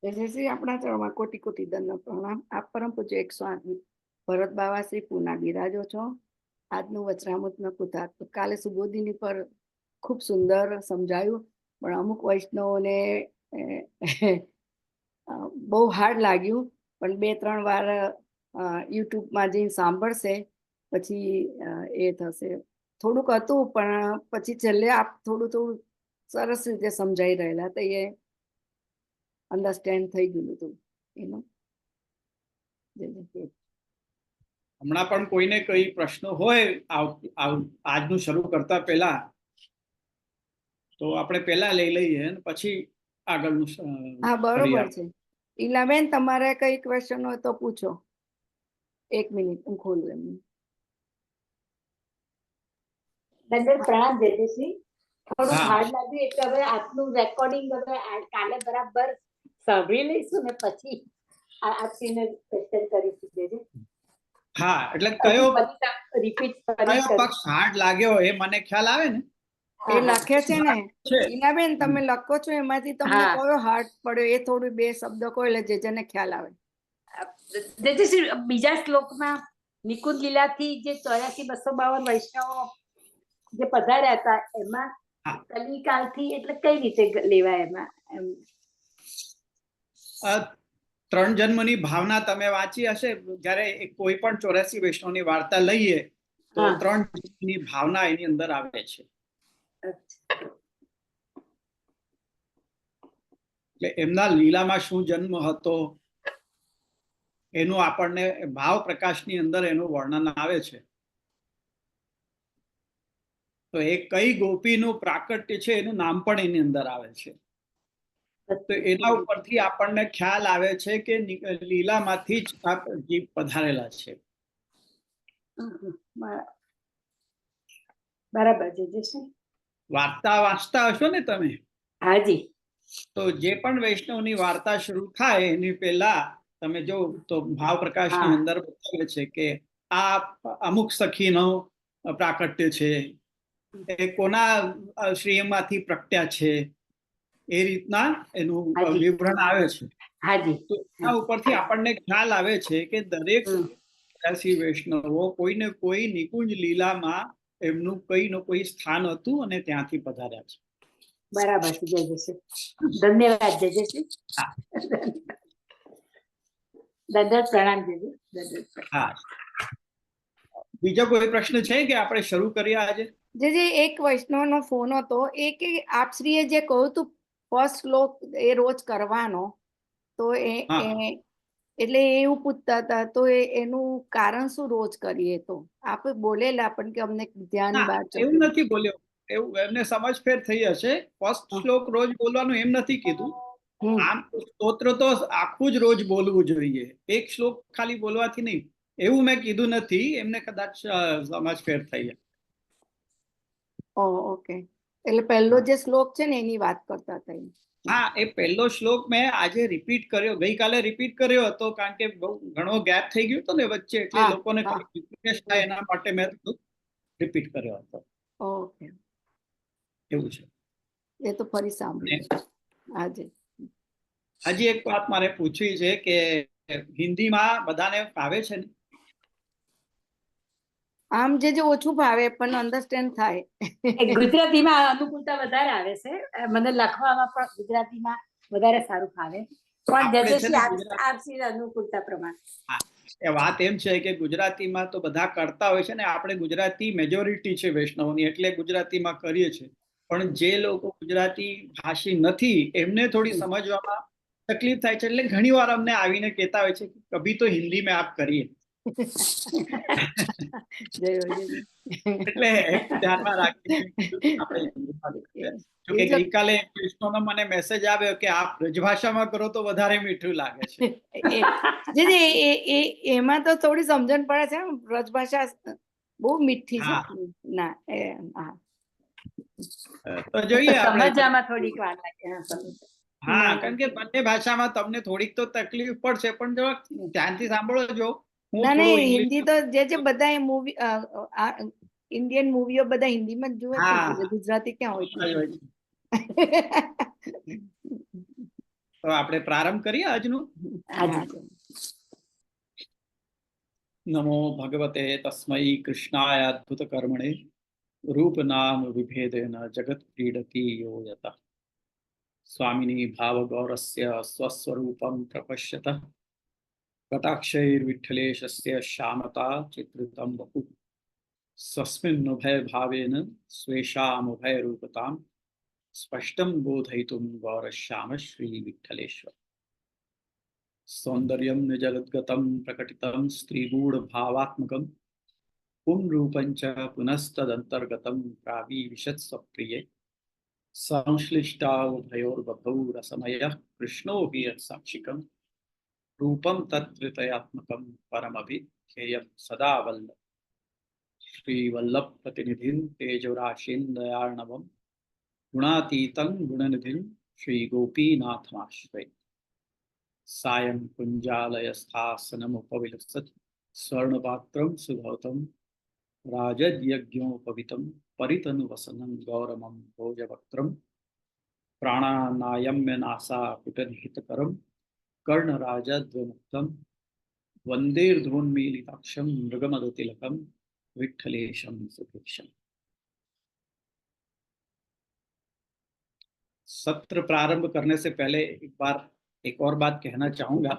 શ્રી આપણા ચરણમાં કોટી કોટી દંડ પ્રણામ. આપ પરમ પૂજ્ય 108 ભરત બાવા શ્રી પૂના બિરાજો છો. આજનું વચરામૃતમાં કૃતાર્થ. કાલે સુબોધિની પર ખૂબ સુંદર સમજાયું, પણ અમુક વૈષ્ણવોને બહુ હાર્ડ લાગ્યું. પણ 2-3 વાર યુટ્યુબમાં જઈને સાંભળશે પછી એ થશે. થોડુંક હતું પણ પછી છેલ્લે આપ થોડું સરસ રીતે સમજાઈ રહેલા તો એ અન્ડરસ્ટેન્ડ થઈ ગયું હતું એનું. હમણાં પણ કોઈને કઈ પ્રશ્નો હોય આજનું શરૂ કરતા પહેલા તો આપણે પહેલા લઈ લઈએ અને પછી આગળનું. હા બરોબર છે. ઈલાબેન તમારે કઈ ક્વેશ્ચન હોય તો પૂછો. 1 મિનિટ હું ખોલું એમનું. પ્રણામ જયશ્રી. થોડું હાર્ડ લાગ્યું એટલે હવે આપનું રેકોર્ડિંગ હવે કાલે બરાબર સાંભળી લઈશું ને પછી આપને ક્વેશ્ચન કરીશું. હા, એટલે કયો રિપીટ પક્ષ હાર્ડ લાગ્યો એ મને ખ્યાલ આવે ને. એ લખે છે ને ઈનાબેન, તમે લખો છો એમાંથી તમને કયો હાર્ડ પડ્યો એ થોડું 2 શબ્દ કહો એટલે જેને ખ્યાલ આવે. જયશ્રી બીજા શ્લોકમાં નિકુંજ લીલાથી જે 84,252 વૈષ્ણવો જે પધાર્યા હતા એમાં કલિકાલથી એટલે કઈ રીતે લેવાય એમાં? 3 જન્મની ભાવના તમે વાંચી હશે. જયારે કોઈ પણ 84 વૈષ્ણવની વાર્તા લઈએ તો 3 જન્મની ભાવના એની અંદર આવે છે. એટલે એમના લીલામાં શું જન્મ હતો એનું આપણને ભાવ પ્રકાશની અંદર એનું વર્ણન આવે છે. તો એ કઈ ગોપીનું પ્રાકટ્ય છે એનું નામ પણ એની અંદર આવે છે. તો એના ઉપરથી આપણને ખ્યાલ આવે છે કે લીલામાંથી જ આપ જીવ પધારેલા છે. બરાબર છે. વાર્તા વાંચતા હશો ને તમે? હાજી. તો જે પણ વૈષ્ણવની વાર્તા શરૂ થાય એની પહેલા તમે જો તો ભાવ પ્રકાશની અંદર બતાવે છે કે આ અમુક સખીનો પ્રાકટ્ય છે, એ કોના શ્રીમાંથી પ્રગટ્યા છે, એ રીતના એનું વિવરણ આવે છે. તો એના ઉપરથી આપણને ખ્યાલ આવે છે કે દરેક 84 વૈષ્ણવો કોઈને કોઈ નિકુંજ લીલામાં એમનું કઈ નો કોઈ સ્થાન હતું અને ત્યાંથી પધાર્યા છે. બરાબર છે. જયશ્રી ધન્યવાદ. જયશ્રી દંડવત પ્રણામ. હા, બીજો કોઈ પ્રશ્ન છે કે આપણે શરૂ કરીએ આજે? જે એક વૈષ્ણવનો ફોન હતો એ કે આપશ્રીએ જે કહ્યું હતું ફર્સ્ટ શ્લોક એ રોજ કરવાનો, તો એટલે એવું પૂછતા હતા તો એનું કારણ શું રોજ કરીએ? તો આપણે બોલેલા પણ કે અમને ધ્યાન બહાર એવું નથી બોલ્યો, એવું એમને સમજ ફેર થઈ હશે. ફર્સ્ટ શ્લોક રોજ બોલવાનું એમ નથી કીધું. આમ સ્તોત્ર તો આખું જ રોજ બોલવું જોઈએ, એક શ્લોક ખાલી બોલવાથી નહીં, એવું મેં કીધું નથી. એમને કદાચ સમજ ફેર થઈ. ઓકે, એટલે પહેલો જે શ્લોક છે ને એની વાત કરતા હતા. હા, એ પહેલો શ્લોક મેં આજે રિપીટ કર્યો, ગઈકાલે રિપીટ કર્યો હતો કારણ કે બહુ ઘણો ગેપ થઈ ગયો હતો ને વચ્ચે, એટલે લોકોને રિફ્રેશ થાય એના માટે મેં રિપીટ કર્યો હતો. ઓકે, એવું છે. એ તો ફરી સાંભળ્યું આજે. હજી એક વાત મારે પૂછવી છે કે હિન્દીમાં બધાને ફાવે છે ને? આમ જે ઓછું ભાવે પણ અન્ડરસ્ટેન્ડ થાય. ગુજરાતીમાં અનુકૂળતા વધારે આવે છે. મને લખવામાં પણ ગુજરાતીમાં વધારે સારું ફાવે, પણ અનુકૂળતા પ્રમાણે. એ વાત એમ છે કે ગુજરાતીમાં તો બધા કરતા હોય છે ને, આપણે ગુજરાતી મેજોરિટી છે વૈષ્ણવની એટલે ગુજરાતીમાં કરીએ છીએ. પણ જે લોકો ગુજરાતી ભાષી નથી એમને થોડી સમજવામાં તકલીફ થાય છે, એટલે ઘણી વાર અમને આવીને કહેતા હોય છે કે કભી તો હિન્દી મેં આપ કરીએ. એટલે ધ્યાનમાં રાખીએ. ગઈકાલે કૃષ્ણનો મને મેસેજ આવ્યો કે આપ બ્રજભાષામાં કરો તો વધારે મીઠું લાગે છે. એમાં તો થોડી સમજણ પડે છે. બ્રજભાષા બહુ મીઠી છે ના. તો જોઈએ, સમજવામાં થોડીક વાર લાગે. હા, કારણ કે બંને ભાષામાં તમને થોડીક તો તકલીફ પડશે, પણ જો ધ્યાનથી સાંભળો જો. હિન્દી તો જે બધા મૂવી ઇન્ડિયન મૂવીઓ બધા હિન્દીમાં જ જોવે, ગુજરાતી ક્યાં હોય? તો આપણે પ્રારંભ કરીએ આજનું. નમો ભગવતે તસ્મૈ કૃષ્ણાય અદ્ભુત કર્મણે रूप नाम विभेदेन जगत क्रीडति यो यतः स्वामिनी भाव गौरस्य स्वस्वरूपं प्रपश्यतः कटाक्षैर्विठ्ठलेशस्य श्यामता चित्रितं बहु स्वस्मिन्नुभय भावेन स्वेषामुभय रूपतां स्पष्टं बोधयितुं गौरश्याम श्री विठ्ठलेश्वर सौंदर्यं निजगद्गतं प्रकटितं स्त्रीगूढ़ भावात्मकं पुंरूपंच पुनस्तदंतर्गतं प्राविशत स्वप्रिये संश्लिष्टावभयोर्बभौ रसमयः कृष्णो हि साक्षिकं रूपं तत्त्रितयात्मकं परमभिध्येयं सदा वल्लभ श्रीवल्लभ प्रतिनिधिं तेजोराशिं दयार्णवं गुणातीतं गुणनिधिं श्रीगोपीनाथमाश्रये सायं कुञ्जालयस्थासनमुपविलसत् स्वर्णपात्रं सुधौतं राजद्यज्ञोपवितं परितनुवसनं गौरमं भोजवक्त्रं प्राणानायम्य नासापुटनिहितकरं कर्णराजद्वमुक्तं वन्देर्ध्वोन्मीलिताक्षं मृगमदतिलकं विठ्ठलेशं सुभीक्षम्. सत्र प्रारंभ करने से पहले एक बार एक और बात कहना चाहूंगा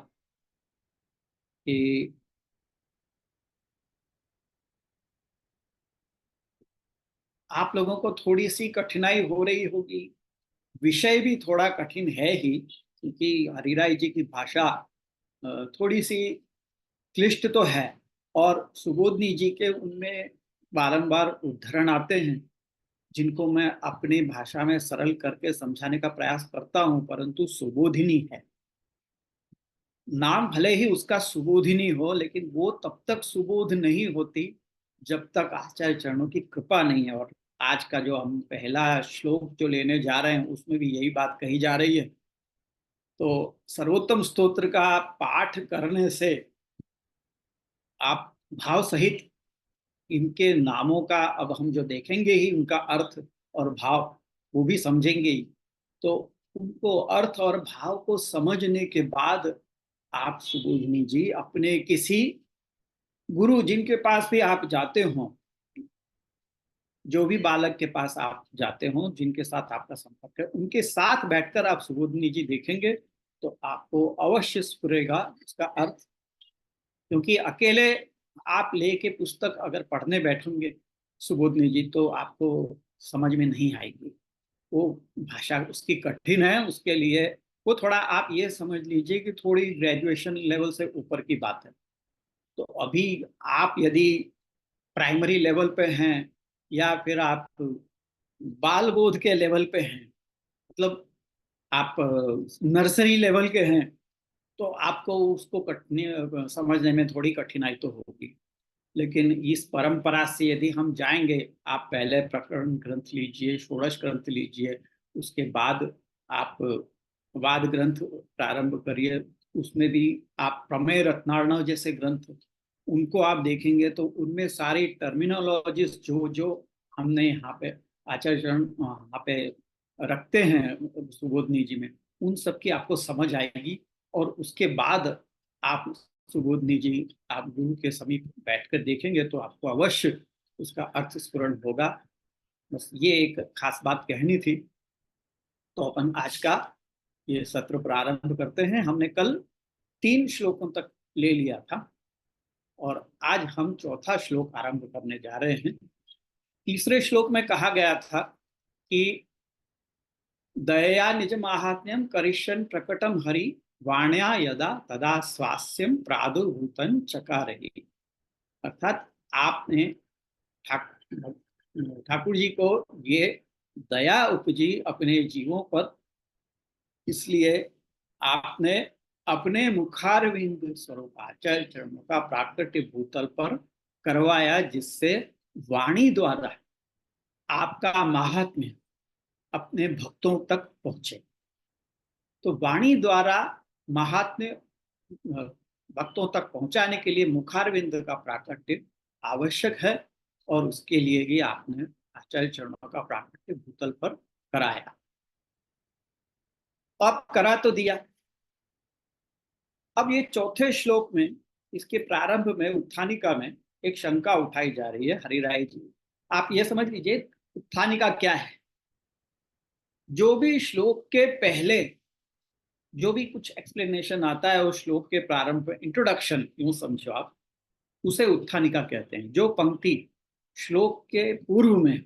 कि आप लोगों को थोड़ी सी कठिनाई हो रही होगी. विषय भी थोड़ा कठिन है ही, क्योंकि हरिराय जी की भाषा थोड़ी सी क्लिष्ट तो है और सुबोधनी जी के उनमें बारंबार उद्धरण आते हैं जिनको मैं अपनी भाषा में सरल करके समझाने का प्रयास करता हूं, परंतु सुबोधिनी है. नाम भले ही उसका सुबोधिनी हो, लेकिन वो तब तक सुबोध नहीं होती जब तक आचार्य चरणों की कृपा नहीं है. और आज का जो हम पहला श्लोक जो लेने जा रहे हैं उसमें भी यही बात कही जा रही है. तो सर्वोत्तम स्तोत्र का पाठ करने से आप भाव सहित इनके नामों का, अब हम जो देखेंगे ही उनका अर्थ और भाव वो भी समझेंगे ही. तो उनको अर्थ और भाव को समझने के बाद आप सुबोधिनी जी अपने किसी गुरु, जिनके पास भी आप जाते हो, जो भी बालक के पास आप जाते हो, जिनके साथ आपका संपर्क है, उनके साथ बैठकर आप सुबोधिनी जी देखेंगे तो आपको अवश्य स्फुरेगा इसका अर्थ. क्योंकि अकेले आप लेके पुस्तक अगर पढ़ने बैठेंगे सुबोधिनी जी तो आपको समझ में नहीं आएगी. वो भाषा उसकी कठिन है, उसके लिए वो थोड़ा आप ये समझ लीजिए कि थोड़ी ग्रेजुएशन लेवल से ऊपर की बात है. तो अभी आप यदि प्राइमरी लेवल पे हैं या फिर आप बाल बोध के लेवल पे हैं, मतलब आप नर्सरी लेवल के हैं, तो आपको उसको समझने में थोड़ी कठिनाई तो होगी. लेकिन इस परंपरा से यदि हम जाएंगे, आप पहले प्रकरण ग्रंथ लीजिए, षोडश ग्रंथ लीजिए, उसके बाद आप वाद ग्रंथ प्रारंभ करिए, उसमें भी आप प्रमेय रत्नार्णव जैसे ग्रंथ उनको आप देखेंगे तो उनमें सारी टर्मिनोलॉजीज जो जो हमने यहाँ पे आचार्य चरण यहाँ पे रखते हैं सुबोधनी जी में, उन सब की आपको समझ आएगी. और उसके बाद आप सुबोधनी जी आप गुरु के समीप बैठकर देखेंगे तो आपको अवश्य उसका अर्थ स्फुरण होगा. बस ये एक खास बात कहनी थी. तो अपन आज का ये सत्र प्रारंभ करते हैं. हमने कल 3 श्लोकों तक ले लिया था और आज हम चौथा श्लोक आरंभ करने जा रहे हैं. तीसरे श्लोक में कहा गया था कि दया निज महात्म्यम करिष्यन् प्रकटम हरि वाण्या यदा तदा स्वास्यम प्रादुर्भूतं चकारहि. अर्थात आपने ठाकुर जी को ये दया उपजी अपने जीवों पर, इसलिए आपने अपने मुखारविंद स्वरूप आचार्य चरणों का प्राकट्य भूतल पर करवाया, जिससे वाणी द्वारा आपका महात्म्य अपने भक्तों तक पहुंचे. तो वाणी द्वारा महात्म्य भक्तों तक पहुंचाने के लिए मुखारविंद का प्राकट्य आवश्यक है और उसके लिए ही आपने आचार्य चरणों का प्राकट्य भूतल पर कराया. अब करा तो दिया, अब ये चौथे श्लोक में, इसके प्रारंभ में उत्थानिका में एक शंका उठाई जा रही है हरिराय जी। आप ये समझ लीजिए उत्थानिका क्या है। जो भी श्लोक के पहले जो भी कुछ एक्सप्लेनेशन आता है उस श्लोक के प्रारंभ में, इंट्रोडक्शन यूं समझो आप, उसे उत्थानिका कहते हैं। जो पंक्ति श्लोक के पूर्व में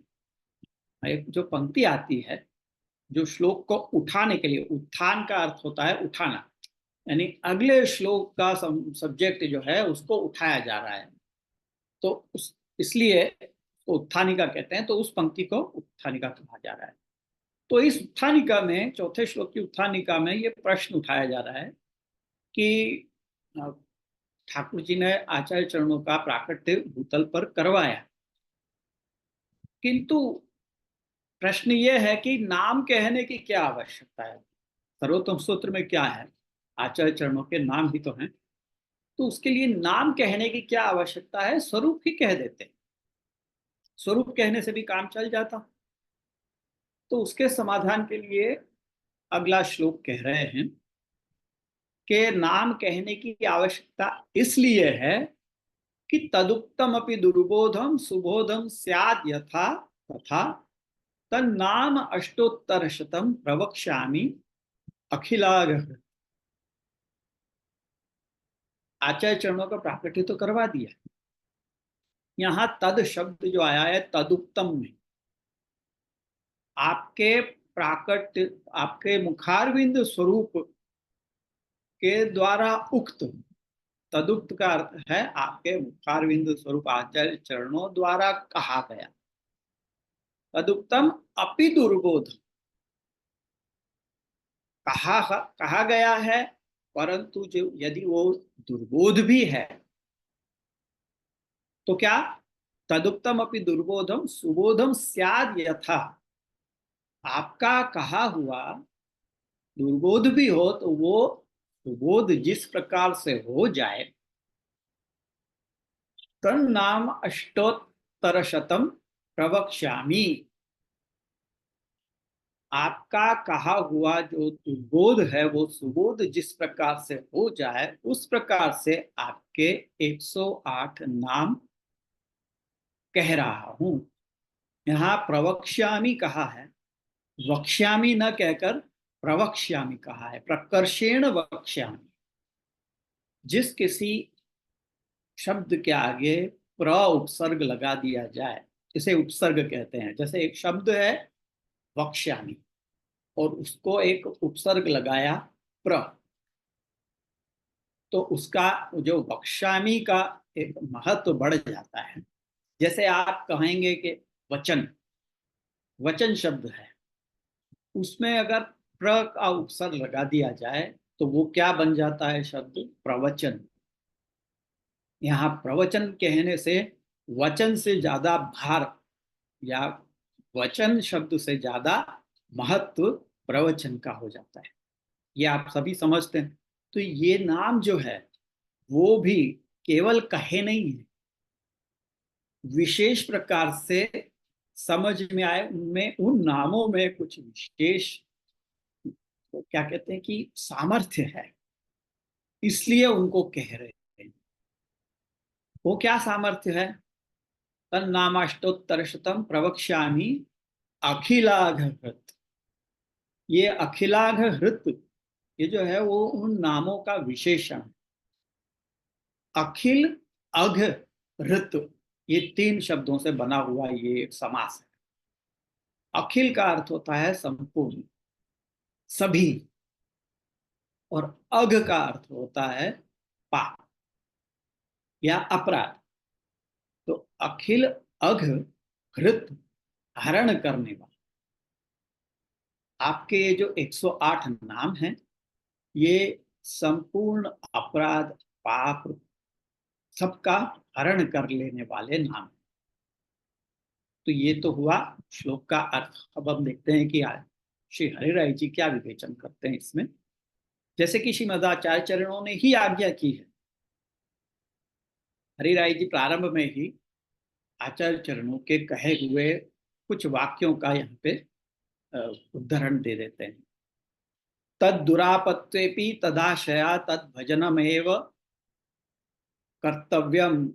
एक जो पंक्ति आती है, जो श्लोक को उठाने के लिए, उत्थान का अर्थ होता है उठाना, यानी अगले श्लोक का सब्जेक्ट जो है उसको उठाया जा रहा है, तो इसलिए उत्थानिका कहते हैं। तो उस पंक्ति को उत्थानिका कहा जा रहा है। तो इस उत्थानिका में, चौथे श्लोक की उत्थानिका में ये प्रश्न उठाया जा रहा है कि ठाकुर जी ने आचार्य चरणों का प्राकट्य भूतल पर करवाया, किंतु प्रश्न ये है कि नाम कहने की क्या आवश्यकता है। सर्वोत्तम सूत्र में क्या है, आचार्य चरणों के नाम ही तो हैं, तो उसके लिए नाम कहने की क्या आवश्यकता है, स्वरूप ही कह देते। स्वरूप कहने से भी काम चल जाता। तो उसके समाधान के लिए अगला श्लोक कह रहे हैं कि नाम कहने की आवश्यकता इसलिए है कि तदुक्तम अपि दुर्बोधम सुबोधम स्याद यथा तथा तन्नाम अष्टोत्तर शतम प्रवक्ष्यामि अखिलाग। आचार्य चरणों का प्राकट्य तो करवा दिया, यहां तद शब्द जो आया है तदुक्तम में, आपके प्राकट्य, आपके मुखारविंद स्वरूप के द्वारा उक्त, तदुक्त का अर्थ है आपके मुखारविंद स्वरूप आचार्य चरणों द्वारा कहा गया। तदुक्तम अपि दुर्बोध, कहा गया है, परंतु जो यदि वो दुर्बोध भी है तो क्या, तदुक्तम अपि दुर्बोधम सुबोधम स्याद यथा, आपका कहा हुआ दुर्बोध भी हो तो वो सुबोध जिस प्रकार से हो जाए, तन नाम अष्टोत्तर शतम प्रवक्ष्यामि, आपका कहा हुआ जो दुर्बोध है वो सुबोध जिस प्रकार से हो जाए, उस प्रकार से आपके 108 नाम कह रहा हूं। यहां प्रवक्ष्यामि कहा है, वक्ष्यामि न कहकर प्रवक्ष्यामि कहा है, प्रकर्षेण वक्ष्यामि। जिस किसी शब्द के आगे प्र उपसर्ग लगा दिया जाए, इसे उपसर्ग कहते हैं। जैसे एक शब्द है वक्ष्यामि और उसको एक उपसर्ग लगाया प्र, तो उसका जो वक्ष्यामि का एक महत्व बढ़ जाता है। जैसे आप कहेंगे कि वचन, वचन शब्द है, उसमें अगर प्र का उपसर्ग लगा दिया जाए तो वो क्या बन जाता है शब्द, प्रवचन। यहाँ प्रवचन कहने से वचन से ज्यादा भार या वचन शब्द से ज्यादा महत्व प्रवचन का हो जाता है, ये आप सभी समझते हैं। तो ये नाम जो है वो भी केवल कहे नहीं है, विशेष प्रकार से समझ में आए, उनमें उन नामों में कुछ विशेष, तो क्या कहते हैं कि सामर्थ्य है, इसलिए उनको कह रहे हैं। वो क्या सामर्थ्य है, तन्नामाष्टोत्तर शतम प्रवक्ष्यामि अखिलाघ हृत। ये अखिलाघ हृत, ये जो है वो उन नामों का विशेषण है। अखिल अघ हृत, ये 3 शब्दों से बना हुआ ये एक समास है। अखिल का अर्थ होता है संपूर्ण, सभी, और अघ का अर्थ होता है पाप या अपराध। तो अखिल अघ हृत, हरण करने वाला। आपके ये जो 108 नाम हैं, ये संपूर्ण अपराध पाप सबका हरण कर लेने वाले नाम। तो ये तो हुआ श्लोक का अर्थ। अब हम देखते हैं कि श्री हरिराय जी क्या विवेचन करते हैं इसमें। जैसे कि श्रीमदाचार्य चरणों ने ही आज्ञा की है, हरिराय जी प्रारंभ में ही आचार्य चरणों के कहे हुए कुछ वाक्यों का यहाँ पे उदाहरण दे देते हैं। तद दुरापत्तेपि तदाशया तद भजनमेव कर्तव्यम।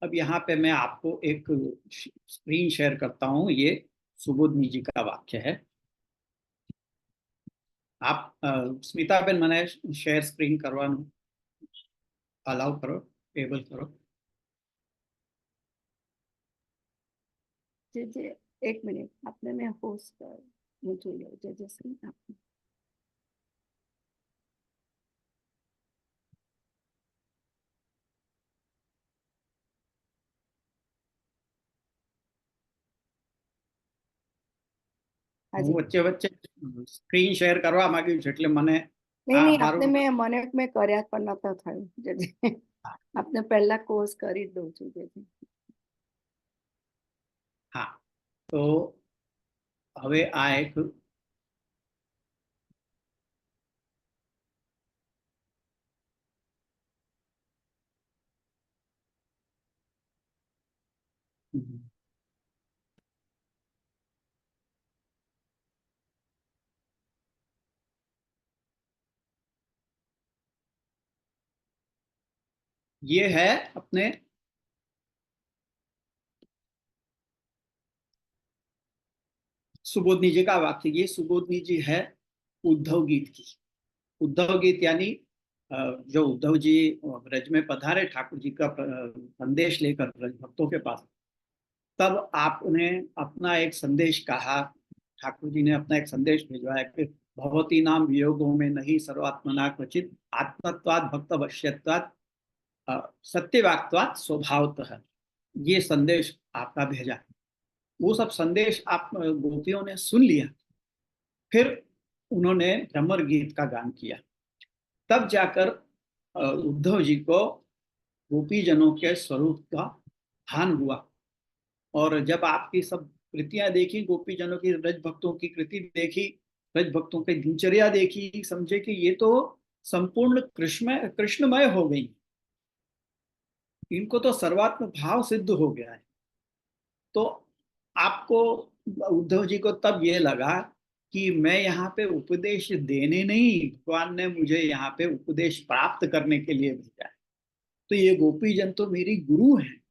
अब यहाँ पे मैं आपको एक स्क्रीन शेयर करता हूँ, ये सुबोधनी जी का वाक्य है। आप स्मिता बेन મને शेयर स्क्रीन કરવાનું अलाउ करो, एबल करो। જે એક મિનિટ આપને મેં હોસ્ટ હું જોઈ લઉં જે જશે આપને હું વચ્ચે વચ્ચે સ્ક્રીન શેર કરવા માંગ્યું છે એટલે મને નહીં નહીં મારું આપને મેં કર્યા પણ નતા થયું જે આપને પહેલા કોર્સ કરી જ દઉં છું જે હા, તો હવે આ એક ये है अपने सुबोधनी जी का वाक्य। ये सुबोधनी जी है उद्धव गीत की। उद्धव गीत यानी जो उद्धव जी ब्रज में पधारे ठाकुर जी का संदेश लेकर ब्रज भक्तों के पास, तब आप उन्हें अपना एक संदेश कहा। ठाकुर जी ने अपना एक संदेश भिजवाया कि भगवती नाम वियोगों में नहीं सर्वात्मना क्वचित आत्मत्वाद भक्त वश्यत्वाद सत्यवाक्त्वाद स्वभावतः, ये संदेश आपका भेजा। वो सब संदेश आप गोपियों ने सुन लिया। फिर उन्होंने भ्रमर गीत का गान किया। तब जाकर उद्धव जी को गोपीजनों के स्वरूप का भान हुआ। और जब आपकी सब कृतियां देखी, गोपीजनों की ब्रज भक्तों की कृति देखी, ब्रज भक्तों की दिनचर्या देखी, समझे कि ये तो संपूर्ण कृष्णमय हो गई, इनको तो सर्वात्म भाव सिद्ध हो गया है। तो आपको, उद्धव जी को तब ये लगा कि मैं यहाँ पे उपदेश देने नहीं, भगवान ने मुझे यहाँ पे उपदेश प्राप्त करने के लिए भेजा है, तो ये गोपीजन तो मेरी गुरु हैं।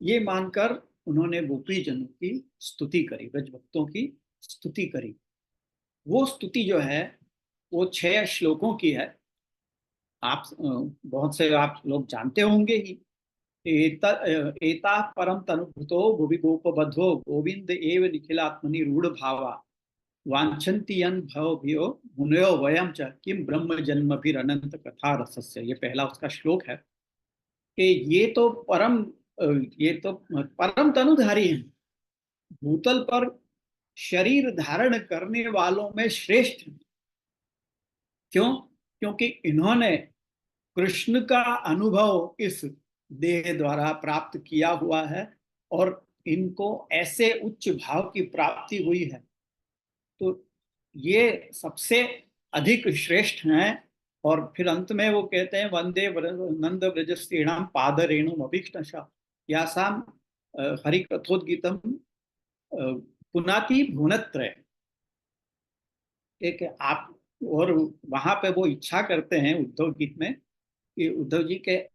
ये मानकर उन्होंने गोपीजनों की स्तुति करी, ब्रज भक्तों की स्तुति करी। वो स्तुति जो है वो 6 श्लोकों की है। आप बहुत से आप लोग जानते होंगे ही। एता परम तनुभृतो भुवि गोपबद्धो गोविंद एव निखिलात्मनि रूढ़ भावा वांछन्ति यन भवभ्यो मुनयो वयम च किम ब्रह्म जन्म भी अनंत कथा रसस्य। ये पहला उसका श्लोक है कि ये तो परम तनुधारी हैं, भूतल पर शरीर धारण करने वालों में श्रेष्ठ। क्यों? क्योंकि इन्होंने कृष्ण का अनुभव इस देह द्वारा प्राप्त किया हुआ है और इनको ऐसे उच्च भाव की प्राप्ति हुई है, तो ये सबसे अधिक श्रेष्ठ हैं। और फिर अंत में वो कहते हैं वंदे नंद ब्रजस्त्रीणाम पाद रेणु अभीष्टशा यासाम हरिकथोद्गीतम पुनाति भुवनत्रय। एक आप, और वहां पे वो इच्छा करते हैं उद्धव गीत में कि उद्धव जी के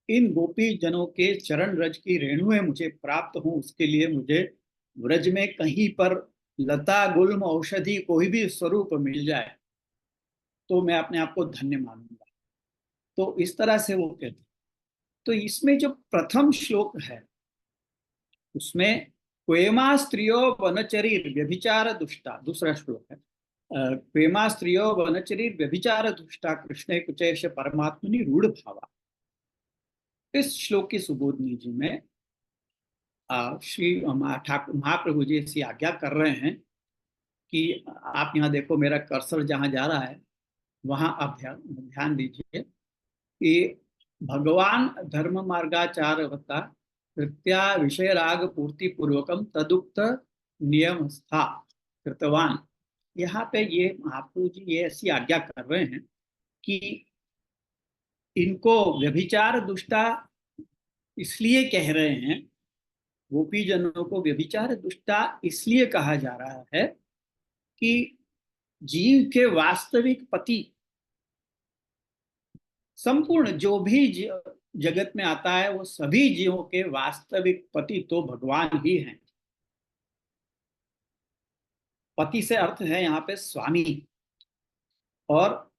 इन गोपी जनों के चरण रज की रेणुएं मुझे प्राप्त हों, उसके लिए मुझे व्रज में कहीं पर लता गुल्म औषधि कोई भी स्वरूप मिल जाए तो मैं अपने आप को धन्य मानूंगा। तो इस तरह से वो कहते। तो इसमें जो प्रथम श्लोक है उसमें क्वेमा स्त्रियो वनचरीर व्यभिचार दुष्टा, दूसरा श्लोक है क्वेमा स्त्रियो वनचरीर व्यभिचार दुष्टा कृष्णे कुचेश परमात्मनि रूढ़ भावा। इस श्लोक की सुबोधनी जी में श्री ठाकुर महाप्रभु जी ऐसी आज्ञा कर रहे हैं कि आप यहाँ देखो, मेरा कर्सर जहां जा रहा है वहां आप ध्यान दीजिए कि भगवान धर्म मार्गाचारवता कृत्या विषय राग पूर्ति पूर्वकम तदुक्त नियम स्था कृतवान। यहाँ पे ये महाप्रभु जी ये ऐसी आज्ञा कर रहे हैं कि इनको व्यभिचार दुष्टा इसलिए कह रहे हैं, गोपीजनों को व्यभिचार दुष्टा इसलिए कहा जा रहा है कि जीव के वास्तविक पति, संपूर्ण जो भी जगत में आता है वो सभी जीवों के वास्तविक पति तो भगवान ही हैं। पति से अर्थ है यहाँ पे स्वामी, और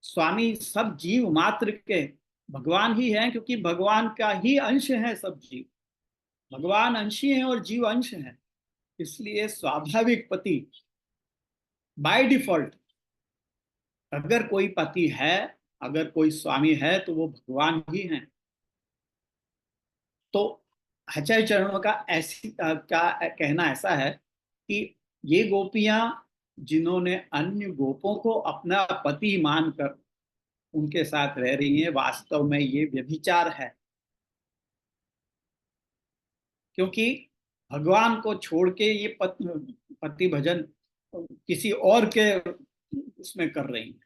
स्वामी सब जीव मात्र के भगवान ही हैं, क्योंकि भगवान का ही अंश है सब जीव। भगवान अंशी हैं और जीव अंश हैं, इसलिए स्वाभाविक पति बाय डिफॉल्ट अगर कोई पति है, अगर कोई स्वामी है तो वो भगवान ही हैं। तो आचार्य चरणों का कहना ऐसा है कि ये गोपियां जिन्होंने अन्य गोपों को अपना पति मानकर उनके साथ रह रही हैं, वास्तव में ये व्यभिचार है, क्योंकि भगवान को छोड़ के ये पति भजन किसी और के उसमें कर रही हैं,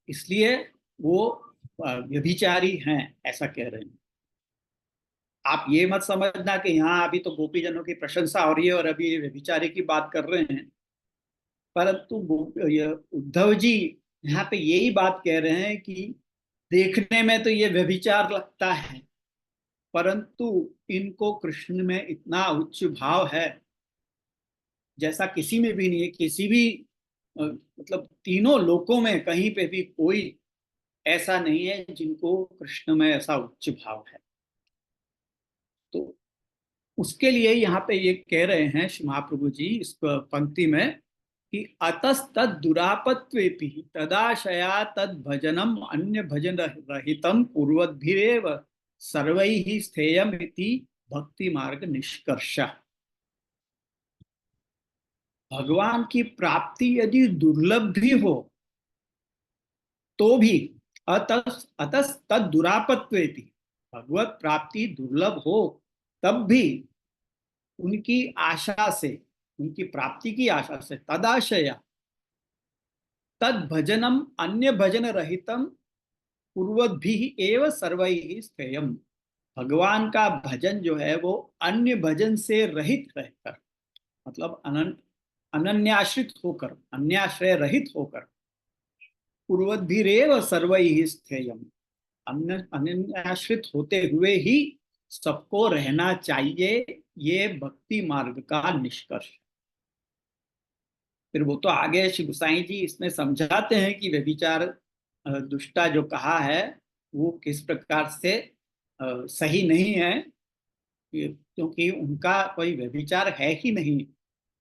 इसलिए वो व्यभिचारी हैं, ऐसा कह रहे हैं। आप ये मत समझना कि यहाँ अभी तो गोपीजनों की प्रशंसा हो रही है और अभी ये व्यभिचारी की बात कर रहे हैं, परंतु उद्धव जी यहाँ पे यही बात कह रहे हैं कि देखने में तो ये व्यभिचार लगता है, परंतु इनको कृष्ण में इतना उच्च भाव है जैसा किसी में भी नहीं है। किसी भी मतलब तीनों लोकों में कहीं पे भी कोई ऐसा नहीं है जिनको कृष्ण में ऐसा उच्च भाव है। तो उसके लिए यहाँ पे ये कह रहे हैं श्री महाप्रभु जी इस पंक्ति में कि अतस्तद दुरापत्वेपि तदाशया तद भजनम अन्य भजन रहितम पूर्वद्भिरेव सर्वैः स्थेयम इति भक्ति मार्ग निष्कर्ष। भगवान की प्राप्ति यदि दुर्लभ भी हो तो भी अतस तद दुरापत्वेपि, भगवत प्राप्ति दुर्लभ हो तब भी उनकी आशा से, उनकी प्राप्ति की आशा से, तदाशया तद भजनम अन्य भजन रहितम पूर्वद्भिः एव सर्वैः स्थेयम। भगवान का भजन जो है वो अन्य भजन से रहित रहकर, मतलब अनन्याश्रित होकर, अन्याश्रय रहित होकर, पूर्वद्भिरेव सर्वैः स्थेयम, अनन्याश्रित होते हुए ही सबको रहना चाहिए, ये भक्ति मार्ग का निष्कर्ष। फिर वो तो आगे श्री गोसाई जी इसमें समझाते हैं कि व्यभिचार दुष्टा जो कहा है वो किस प्रकार से सही नहीं है, क्योंकि उनका कोई व्यभिचार है ही नहीं।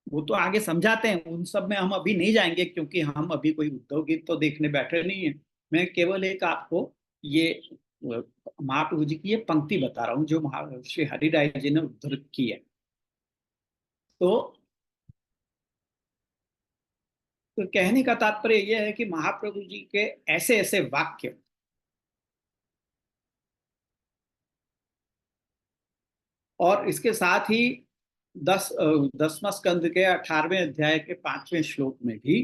वो तो आगे समझाते हैं, उन सब में हम अभी नहीं जाएंगे क्योंकि हम अभी कोई उद्धव गीत तो देखने बैठे नहीं है। मैं केवल एक आपको ये महाप्रभु जी की ये पंक्ति बता रहा हूँ जो श्री हरिराय जी ने उद्धृत की है। तो कहने का तात्पर्य यह है कि महाप्रभु जी के ऐसे ऐसे वाक्य और इसके साथ ही 10वां स्कंद के 18वें अध्याय के 5वें श्लोक में भी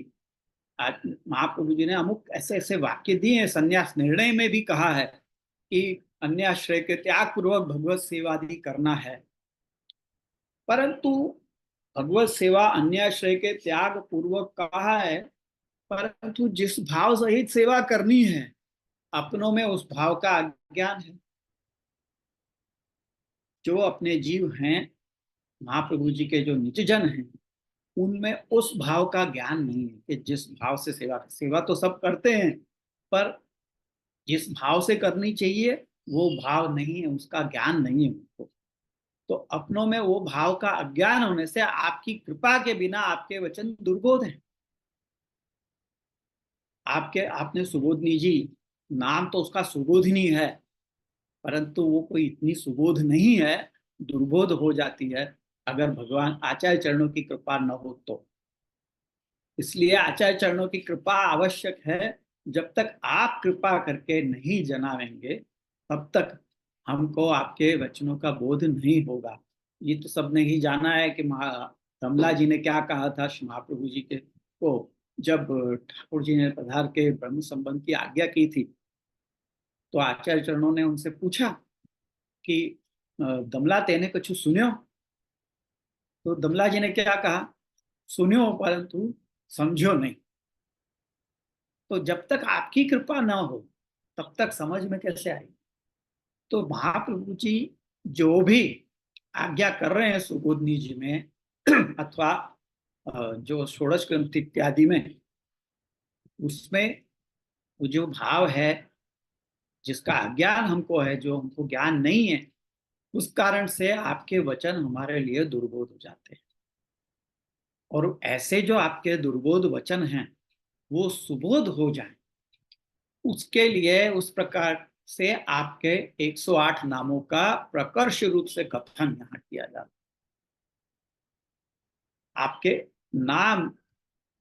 महाप्रभु जी ने अमुक ऐसे ऐसे वाक्य दिए हैं। संन्यास निर्णय में भी कहा है कि अन्याश्रय के त्याग पूर्वक भगवत सेवादि करना है, परंतु भगवत सेवा अन्याश्रय के त्याग पूर्वक कहा है, परंतु जिस भाव सहित सेवा करनी है अपनों में उस भाव का अज्ञान है। जो अपने जीव हैं, महाप्रभु जी के जो निजजन हैं, उनमें उस भाव का ज्ञान नहीं है कि जिस भाव से सेवा तो सब करते हैं, पर जिस भाव से करनी चाहिए वो भाव नहीं है, उसका ज्ञान नहीं है उनको। तो अपनों में वो भाव का अज्ञान होने से आपकी कृपा के बिना आपके वचन दुर्बोध हैं। आपने सुबोधनी जी, नाम तो उसका सुबोधिनी है, परंतु वो कोई इतनी सुबोध नहीं है, दुर्बोध हो जाती है अगर भगवान आचार्य चरणों की कृपा न हो तो। इसलिए आचार्य चरणों की कृपा आवश्यक है। जब तक आप कृपा करके नहीं जनावेंगे तब तक हमको आपके वचनों का बोध नहीं होगा। ये तो सबने ही जाना है कि कमला जी ने क्या कहा था महाप्रभु जी के को, जब ठाकुर जी ने पधार के ब्रह्म संबंध की आज्ञा की थी तो आचार्य चरणों ने उनसे पूछा कि दमला तेने कुछ सुन्यो? तो दमला जी ने क्या कहा, सुन्यो परंतु समझो नहीं। तो जब तक आपकी कृपा ना हो तब तक समझ में कैसे आएगी। तो महाप्रभु जी जो भी आज्ञा कर रहे हैं सुबोधनी जी में अथवा जो षोडश ग्रंथ इत्यादि में, उसमें वो जो भाव है जिसका अज्ञान हमको है, जो हमको ज्ञान नहीं है, उस कारण से आपके वचन हमारे लिए दुर्बोध हो जाते हैं। और ऐसे जो आपके दुर्बोध वचन हैं वो सुबोध हो जाए, उसके लिए उस प्रकार से आपके 108 नामों का प्रकर्ष रूप से कथन यहाँ किया जाता है। आपके नाम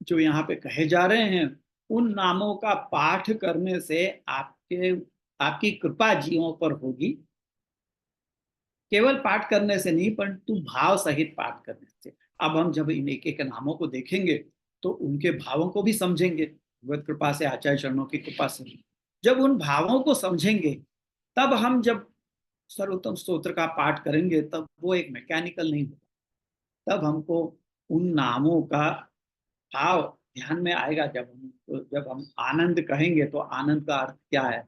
जो यहाँ पे कहे जा रहे हैं, उन नामों का पाठ करने से आपकी कृपा जीवों पर होगी। केवल पाठ करने से नहीं, परंतु भाव सहित पाठ करने से। अब हम जब इन एक एक नामों को देखेंगे तो उनके भावों को भी समझेंगे, भगवत कृपा से, आचार्य चरणों की कृपा से। जब उन भावों को समझेंगे तब हम जब सर्वोत्तम स्तोत्र का पाठ करेंगे तब वो एक मैकेनिकल नहीं होगा। तब हमको उन नामों का भाव ध्यान में आएगा। जब हम आनंद कहेंगे तो आनंद का अर्थ क्या है,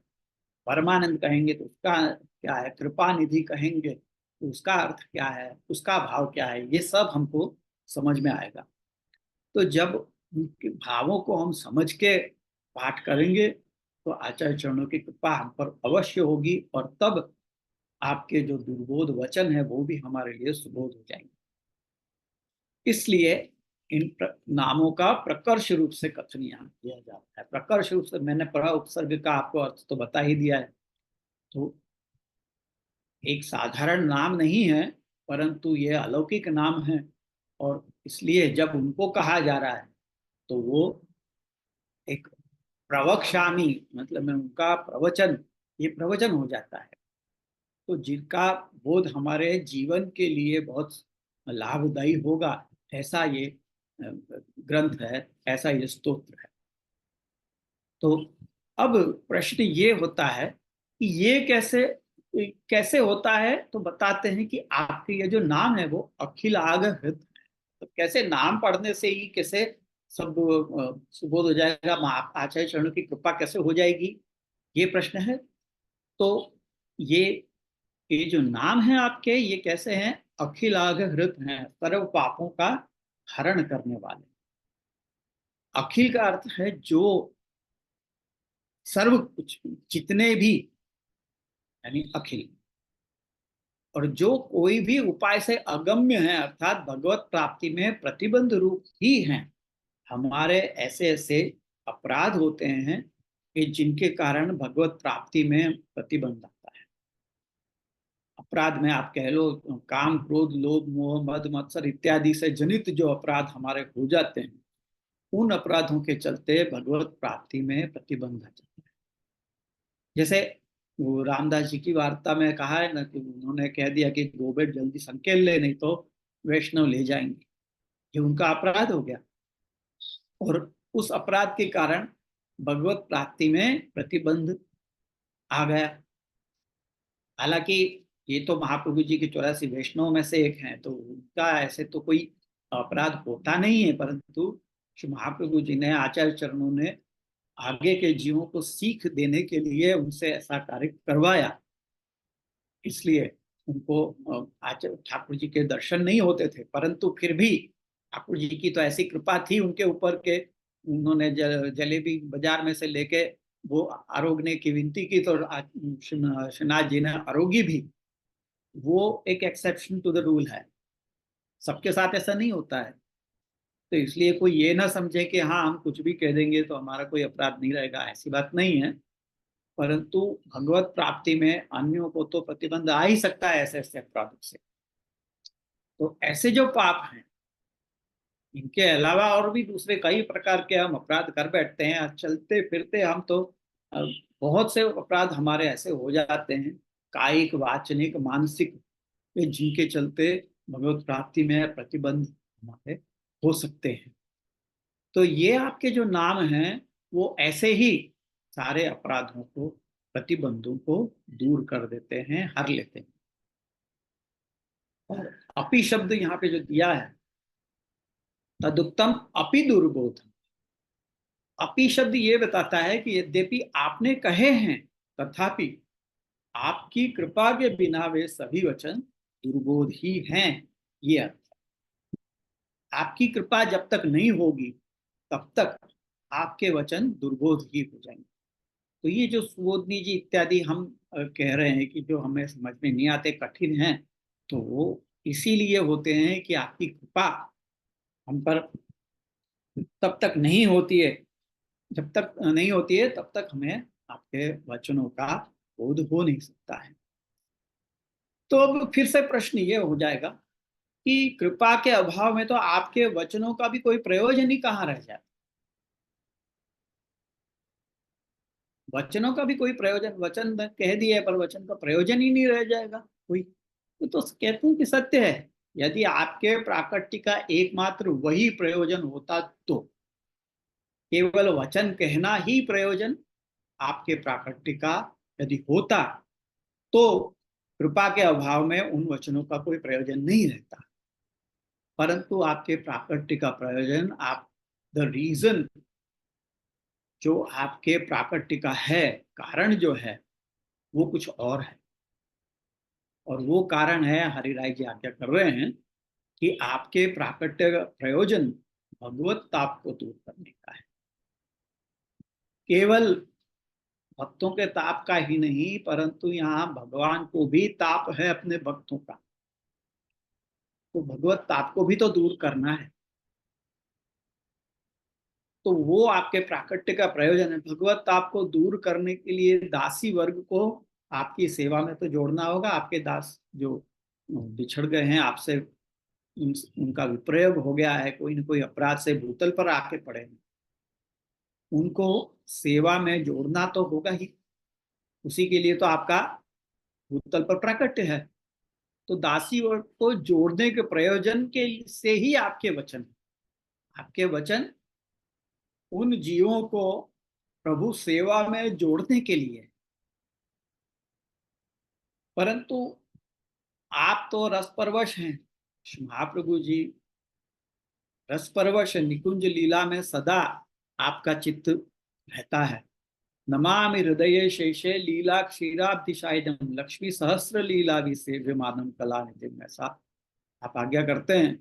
परमानंद कहेंगे तो उसका क्या है, कृपा निधि कहेंगे तो उसका अर्थ क्या है, उसका भाव क्या है, ये सब हमको समझ में आएगा। तो जब उनके भावों को हम समझ के पाठ करेंगे तो आचार्य चरणों की कृपा हम पर अवश्य होगी, और तब आपके जो दुर्बोध वचन है वो भी हमारे लिए सुबोध हो जाएंगे। इसलिए इन नामों का प्रकर्ष रूप से कथन यहाँ किया जाता है। प्रकर्ष रूप से मैंने पढ़ा, उपसर्ग का आपको अर्थ तो बता ही दिया है। तो एक साधारण नाम नहीं है, परंतु ये अलौकिक नाम है, और इसलिए जब उनको कहा जा रहा है तो वो एक प्रवक्ष्यामि, मतलब मैं उनका प्रवचन, ये प्रवचन हो जाता है। तो जिनका बोध हमारे जीवन के लिए बहुत लाभदायी होगा, ऐसा ये ग्रंथ है, ऐसा ये स्तोत्र है। तो अब प्रश्न ये होता है कि ये कैसे कैसे होता है। तो बताते हैं कि आपके ये जो नाम है वो अखिलाग हृत है। तो कैसे नाम पढ़ने से ही कैसे सब सुबोध हो जाएगा, आचार्य चरणों की कृपा कैसे हो जाएगी, ये प्रश्न है। तो ये जो नाम है आपके, ये कैसे हैं, अखिलाग हृत हैं, सर्व पापों का हरण करने वाले। अखिल का अर्थ है जो सर्व कुछ, जितने भी, यानी अखिल। और जो कोई भी उपाय से अगम्य है, अर्थात भगवत प्राप्ति में प्रतिबंध रूप ही हैं। हमारे ऐसे ऐसे अपराध होते हैं कि जिनके कारण भगवत प्राप्ति में प्रतिबंध आता है। अपराध में आप कह लो काम, क्रोध, लोभ, मोह, मद, मत्सर इत्यादि से जनित जो अपराध हमारे हो जाते हैं, उन अपराधों के चलते भगवत प्राप्ति में प्रतिबंध आ जाता है। जैसे वो रामदास जी की वार्ता में कहा है ना कि उन्होंने कह दिया कि 2 बेड जल्दी संकेल ले, नहीं तो वैष्णव ले जाएंगे। ये उनका अपराध हो गया, और उस अपराध के कारण भगवत प्राप्ति में प्रतिबंध आ गया। हालांकि ये तो महाप्रभु जी के 84 वैष्णव में से एक हैं, तो उनका ऐसे तो कोई अपराध होता नहीं है, परंतु श्री महाप्रभु जी ने, आचार्य चरणों ने आगे के जीवों को सीख देने के लिए उनसे ऐसा कार्य करवाया। इसलिए उनको आचार्य ठाकुर जी के दर्शन नहीं होते थे, परंतु फिर भी ठाकुर जी की तो ऐसी कृपा थी उनके ऊपर के उन्होंने जलेबी बाजार में से लेके वो आरोगने की विनती की, तो श्रीनाथ जी ने आरोगी भी। वो एक एक्सेप्शन टू द रूल है, सबके साथ ऐसा नहीं होता है। तो इसलिए कोई ये ना समझे कि हाँ हम कुछ भी कह देंगे तो हमारा कोई अपराध नहीं रहेगा, ऐसी बात नहीं है। परंतु भगवत प्राप्ति में अन्यों को तो प्रतिबंध आ ही सकता है ऐसे ऐसे अपराधों से। तो ऐसे जो पाप हैं, इनके अलावा और भी दूसरे कई प्रकार के हम अपराध कर बैठते हैं, चलते फिरते हम तो बहुत से अपराध हमारे ऐसे हो जाते हैं, कायिक, वाचनिक, मानसिक, जिनके चलते भगवत प्राप्ति में प्रतिबंध हमारे हो सकते हैं। तो ये आपके जो नाम हैं वो ऐसे ही सारे अपराधों को, प्रतिबंधों को दूर कर देते हैं, हर लेते हैं। और अपि शब्द यहाँ पे जो दिया है, तदुत्तम अपि दुर्बोधम, अपि शब्द ये बताता है कि यद्यपि आपने कहे हैं, तथापि आपकी कृपा के बिना वे सभी वचन दुर्बोध ही हैं। ये अर्थ, आपकी कृपा जब तक नहीं होगी तब तक आपके वचन दुर्बोध ही हो जाएंगे। तो ये जो सुबोधनी जी इत्यादि हम कह रहे हैं कि जो हमें समझ में नहीं आते, कठिन हैं, तो वो इसीलिए होते हैं कि आपकी कृपा हम पर तब तक नहीं होती है, जब तक नहीं होती है तब तक हमें आपके वचनों का बोध हो नहीं सकता है। तो अब फिर से प्रश्न ये हो जाएगा कि कृपा के अभाव में तो आपके वचनों का भी कोई प्रयोजन ही कहाँ रह जाता। वचनों का भी कोई प्रयोजन, वचन कह दिए पर वचन का प्रयोजन ही नहीं रह जाएगा कोई। तो कहते हैं कि सत्य है, यदि आपके प्राकट्य का एकमात्र वही प्रयोजन होता तो केवल वचन कहना ही प्रयोजन आपके प्राकट्य का यदि होता तो कृपा के अभाव में उन वचनों का कोई प्रयोजन नहीं रहता। परंतु आपके प्राकट्य का प्रयोजन, आप द रीजन जो आपके प्राकट्य का है, कारण जो है वो कुछ और है। और वो कारण है, हरिराय जी आज्ञा कर रहे हैं कि आपके प्राकट्य का प्रयोजन भगवत ताप को दूर करने का है। केवल भक्तों के ताप का ही नहीं, परंतु यहाँ भगवान को भी ताप है अपने भक्तों का, तो भगवत ताप को भी तो दूर करना है। तो वो आपके प्राकट्य का प्रयोजन है। भगवत ताप को दूर करने के लिए दासी वर्ग को आपकी सेवा में तो जोड़ना होगा। आपके दास जो बिछड़ गए हैं आपसे, उनका विप्रयोग हो गया है, कोई न कोई अपराध से भूतल पर आके पड़े हैं, उनको सेवा में जोड़ना तो होगा ही। उसी के लिए तो आपका भूतल पर प्राकट्य है। तो दासी वर्ग को जोड़ने के प्रयोजन के से ही आपके वचन, आपके वचन उन जीवों को प्रभु सेवा में जोड़ने के लिए। परंतु आप तो रस परवश हैं, महाप्रभु जी रस परवश, निकुंज लीला में सदा आपका चित्त रहता है। नमामि हृदय शेषे लीला क्षीराब्धिशायनम लक्ष्मी सहस्र लीला विसेव्य मानम कला निधिम, ऐसा आप आज्ञा करते हैं।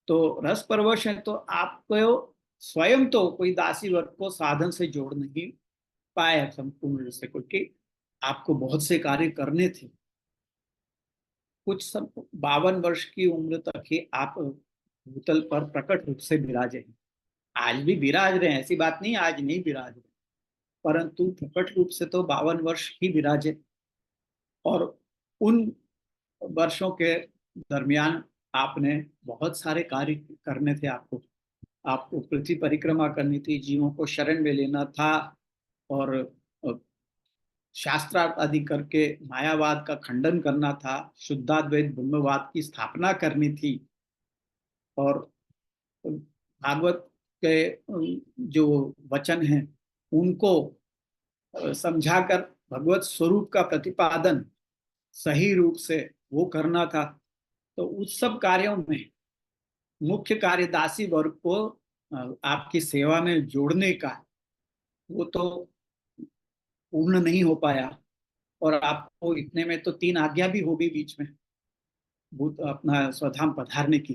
तो रस परवश है, तो आपको स्वयं तो कोई दासी वर्ग को साधन से जोड़ नहीं पाए संपूर्ण रूप से, क्योंकि आपको बहुत से कार्य करने थे। कुछ सब 52 वर्ष की उम्र तक ही आप भूतल पर प्रकट रूप से विराजे हैं। आज भी विराज रहे हैं, ऐसी बात नहीं आज नहीं विराज रहे, परंतु प्रकट रूप से तो 52 वर्ष ही विराजे। और उन वर्षों के दरमियान आपने बहुत सारे कार्य करने थे। आपको पृथ्वी परिक्रमा करनी थी, जीवों को शरण में लेना था, और शास्त्रार्थ आदि करके मायावाद का खंडन करना था, शुद्धाद्वैत ब्रह्मवाद की स्थापना करनी थी, और भागवत के जो वचन हैं उनको समझाकर भगवत स्वरूप का प्रतिपादन सही रूप से वो करना था। तो उस सब कार्यों में मुख्य कार्य दासी वर्ग को आपकी सेवा में जोड़ने का, वो तो पूर्ण नहीं हो पाया। और आपको इतने में तो 3 आज्ञा भी होगी बीच में भूत अपना स्वधाम पधारने की।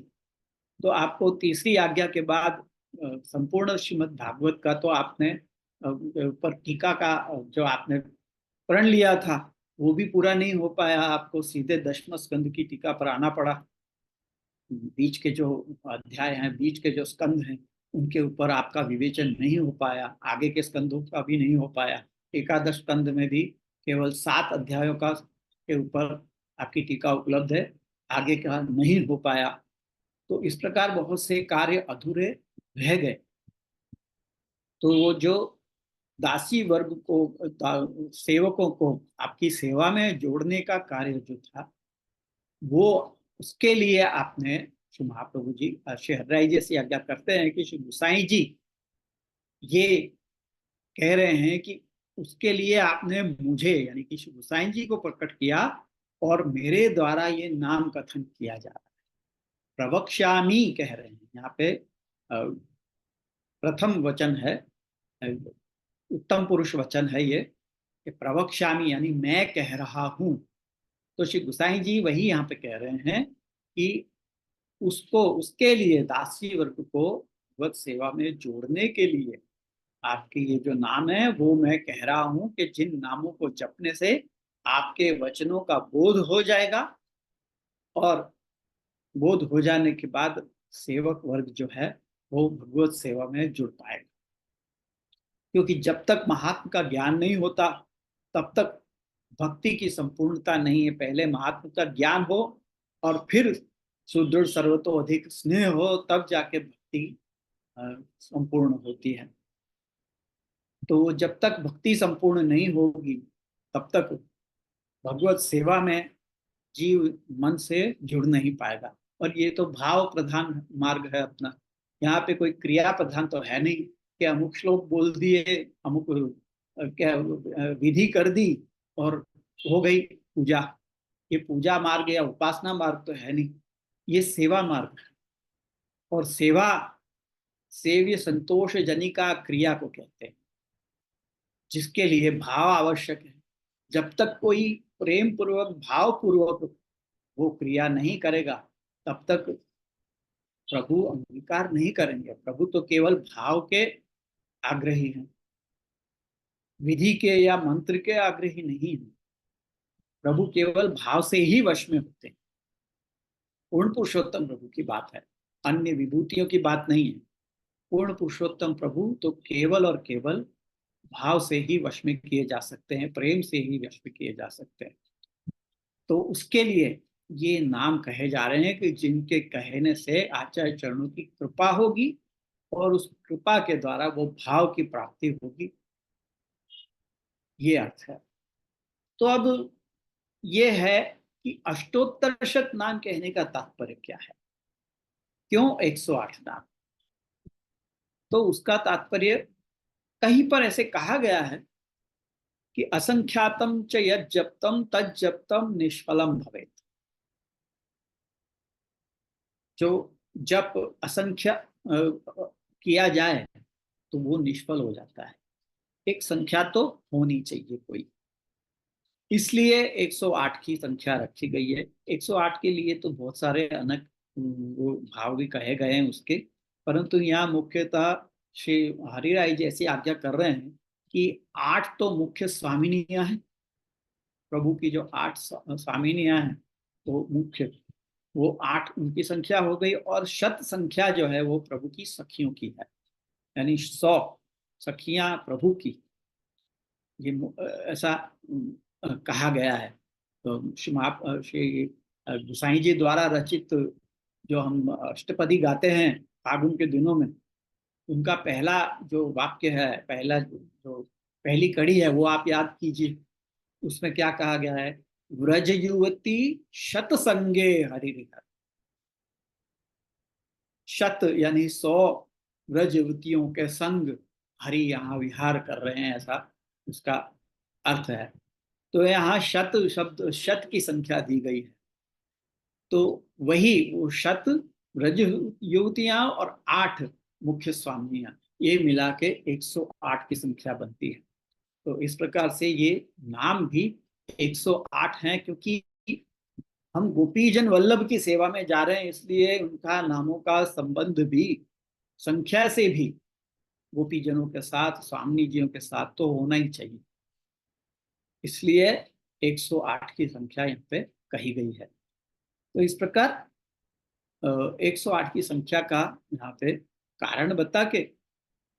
तो आपको तीसरी आज्ञा के बाद संपूर्ण श्रीमद् भागवत का तो आपने पर टीका का जो आपने प्रण लिया था वो भी पूरा नहीं हो पाया। आपको सीधे 10वें स्कंद की टीका पर आना पड़ा। बीच के जो अध्याय हैं, बीच के जो स्कंद हैं, उनके ऊपर आपका विवेचन नहीं हो पाया, आगे के स्कंदों का भी नहीं हो पाया। एकादश स्कंद में भी केवल 7 अध्यायों का के ऊपर आपकी टीका उपलब्ध है, आगे का नहीं हो पाया। तो इस प्रकार बहुत से कार्य अधूरे रह गए। तो वो जो दासी वर्ग को, सेवकों को आपकी सेवा में जोड़ने का कार्य जो था, वो उसके लिए आपने श्री महाप्रभु जी श्री हरिराय जी से आज्ञा करते हैं कि श्री गोसाई जी ये कह रहे हैं कि उसके लिए आपने मुझे यानी कि श्री गोसाई जी को प्रकट किया और मेरे द्वारा ये नाम कथन किया जा रहा है। प्रवक्ष्यामि कह रहे हैं यहाँ पे, प्रथम वचन है उत्तम पुरुष वचन है ये, कि प्रवक्ष्यामि यानी मैं कह रहा हूं। तो श्री गुसाई जी वही यहाँ पे कह रहे हैं कि उसको, उसके लिए, दासी वर्ग को भगवत सेवा में जोड़ने के लिए आपके ये जो नाम है वो मैं कह रहा हूं कि जिन नामों को जपने से आपके वचनों का बोध हो जाएगा, और बोध हो जाने के बाद सेवक वर्ग जो है वो भगवत सेवा में जुड़ पाएगा। क्योंकि जब तक महात्मा का ज्ञान नहीं होता तब तक भक्ति की संपूर्णता नहीं है। पहले महात्मा का ज्ञान हो और फिर सुदृढ़ सर्वतो अधिक स्नेह हो, तब जाके भक्ति संपूर्ण होती है। तो जब तक भक्ति संपूर्ण नहीं होगी तब तक भगवत सेवा में जीव मन से जुड़ नहीं पाएगा। और ये तो भाव प्रधान मार्ग है अपना। यहाँ पे कोई क्रिया प्रधान तो है नहीं कि अमुक श्लोक बोल दिए, अमुक क्या विधि कर दी और हो गई पूजा। ये पूजा मार्ग या उपासना मार्ग तो है नहीं, ये सेवा मार्ग है। और सेवा सेव्य संतोष जनिका क्रिया को कहते हैं, जिसके लिए भाव आवश्यक है। जब तक कोई प्रेम पूर्वक भाव पूर्वक वो क्रिया नहीं करेगा तब तक प्रभु अंगीकार नहीं करेंगे। प्रभु तो केवल भाव के आग्रही हैं, विधि के या मंत्र के आग्रही नहीं है। प्रभु केवल भाव से ही वश में होते हैं। पूर्ण पुरुषोत्तम प्रभु की बात है, अन्य विभूतियों की बात नहीं है। पूर्ण पुरुषोत्तम प्रभु तो केवल और केवल भाव से ही वश में किए जा सकते हैं, प्रेम से ही वश में किए जा सकते हैं। तो उसके लिए ये नाम कहे जा रहे हैं कि जिनके कहने से आचार्य चरणों की कृपा होगी और उस कृपा के द्वारा वो भाव की प्राप्ति होगी, ये अर्थ है। तो अब ये है कि अष्टोत्तर शत नाम कहने का तात्पर्य क्या है, क्यों 108 नाम। तो उसका तात्पर्य कहीं पर ऐसे कहा गया है कि असंख्यातम च यद जप्तम तद जप्तम निष्फलम भवेत। जो जप असंख्य किया जाए तो वो निष्फल हो जाता है। एक संख्या तो होनी चाहिए कोई, इसलिए 108 की संख्या रखी गई है। 108 के लिए तो बहुत सारे अनेक वो भाव भी कहे गए हैं उसके, परंतु यहाँ मुख्यतः श्री हरिराय जी ऐसी आज्ञा कर रहे हैं कि 8 तो मुख्य स्वामिनियां हैं। प्रभु की जो 8 स्वामिनियां हैं तो मुख्य वो 8 उनकी संख्या हो गई, और शत संख्या जो है वो प्रभु की सखियों की है, यानी 100 सखियां प्रभु की, ये ऐसा कहा गया है। तो श्री गुसाई जी द्वारा रचित जो हम अष्टपदी गाते हैं फागुन के दिनों में, उनका पहला जो वाक्य है, पहला जो पहली कड़ी है वो आप याद कीजिए। उसमें क्या कहा गया है, व्रज युवती शत संगे हरि। शत यानी 100 व्रज युवतियों के संग हरि यहाँ विहार कर रहे हैं, ऐसा उसका अर्थ है। तो यहाँ शत शब्द, शत की संख्या दी गई है। तो वही वो शत व्रज युवतियां और 8 मुख्य स्वामियां, ये मिला के 108 की संख्या बनती है। तो इस प्रकार से ये नाम भी 108 हैं, क्योंकि हम गोपीजन वल्लभ की सेवा में जा रहे हैं, इसलिए उनका नामों का संबंध भी संख्या से भी गोपीजनों के साथ, स्वामी जियों के साथ तो होना ही चाहिए। इसलिए 108 की संख्या यहाँ पे कही गई है। तो इस प्रकार 108 की संख्या का यहाँ पे कारण बता के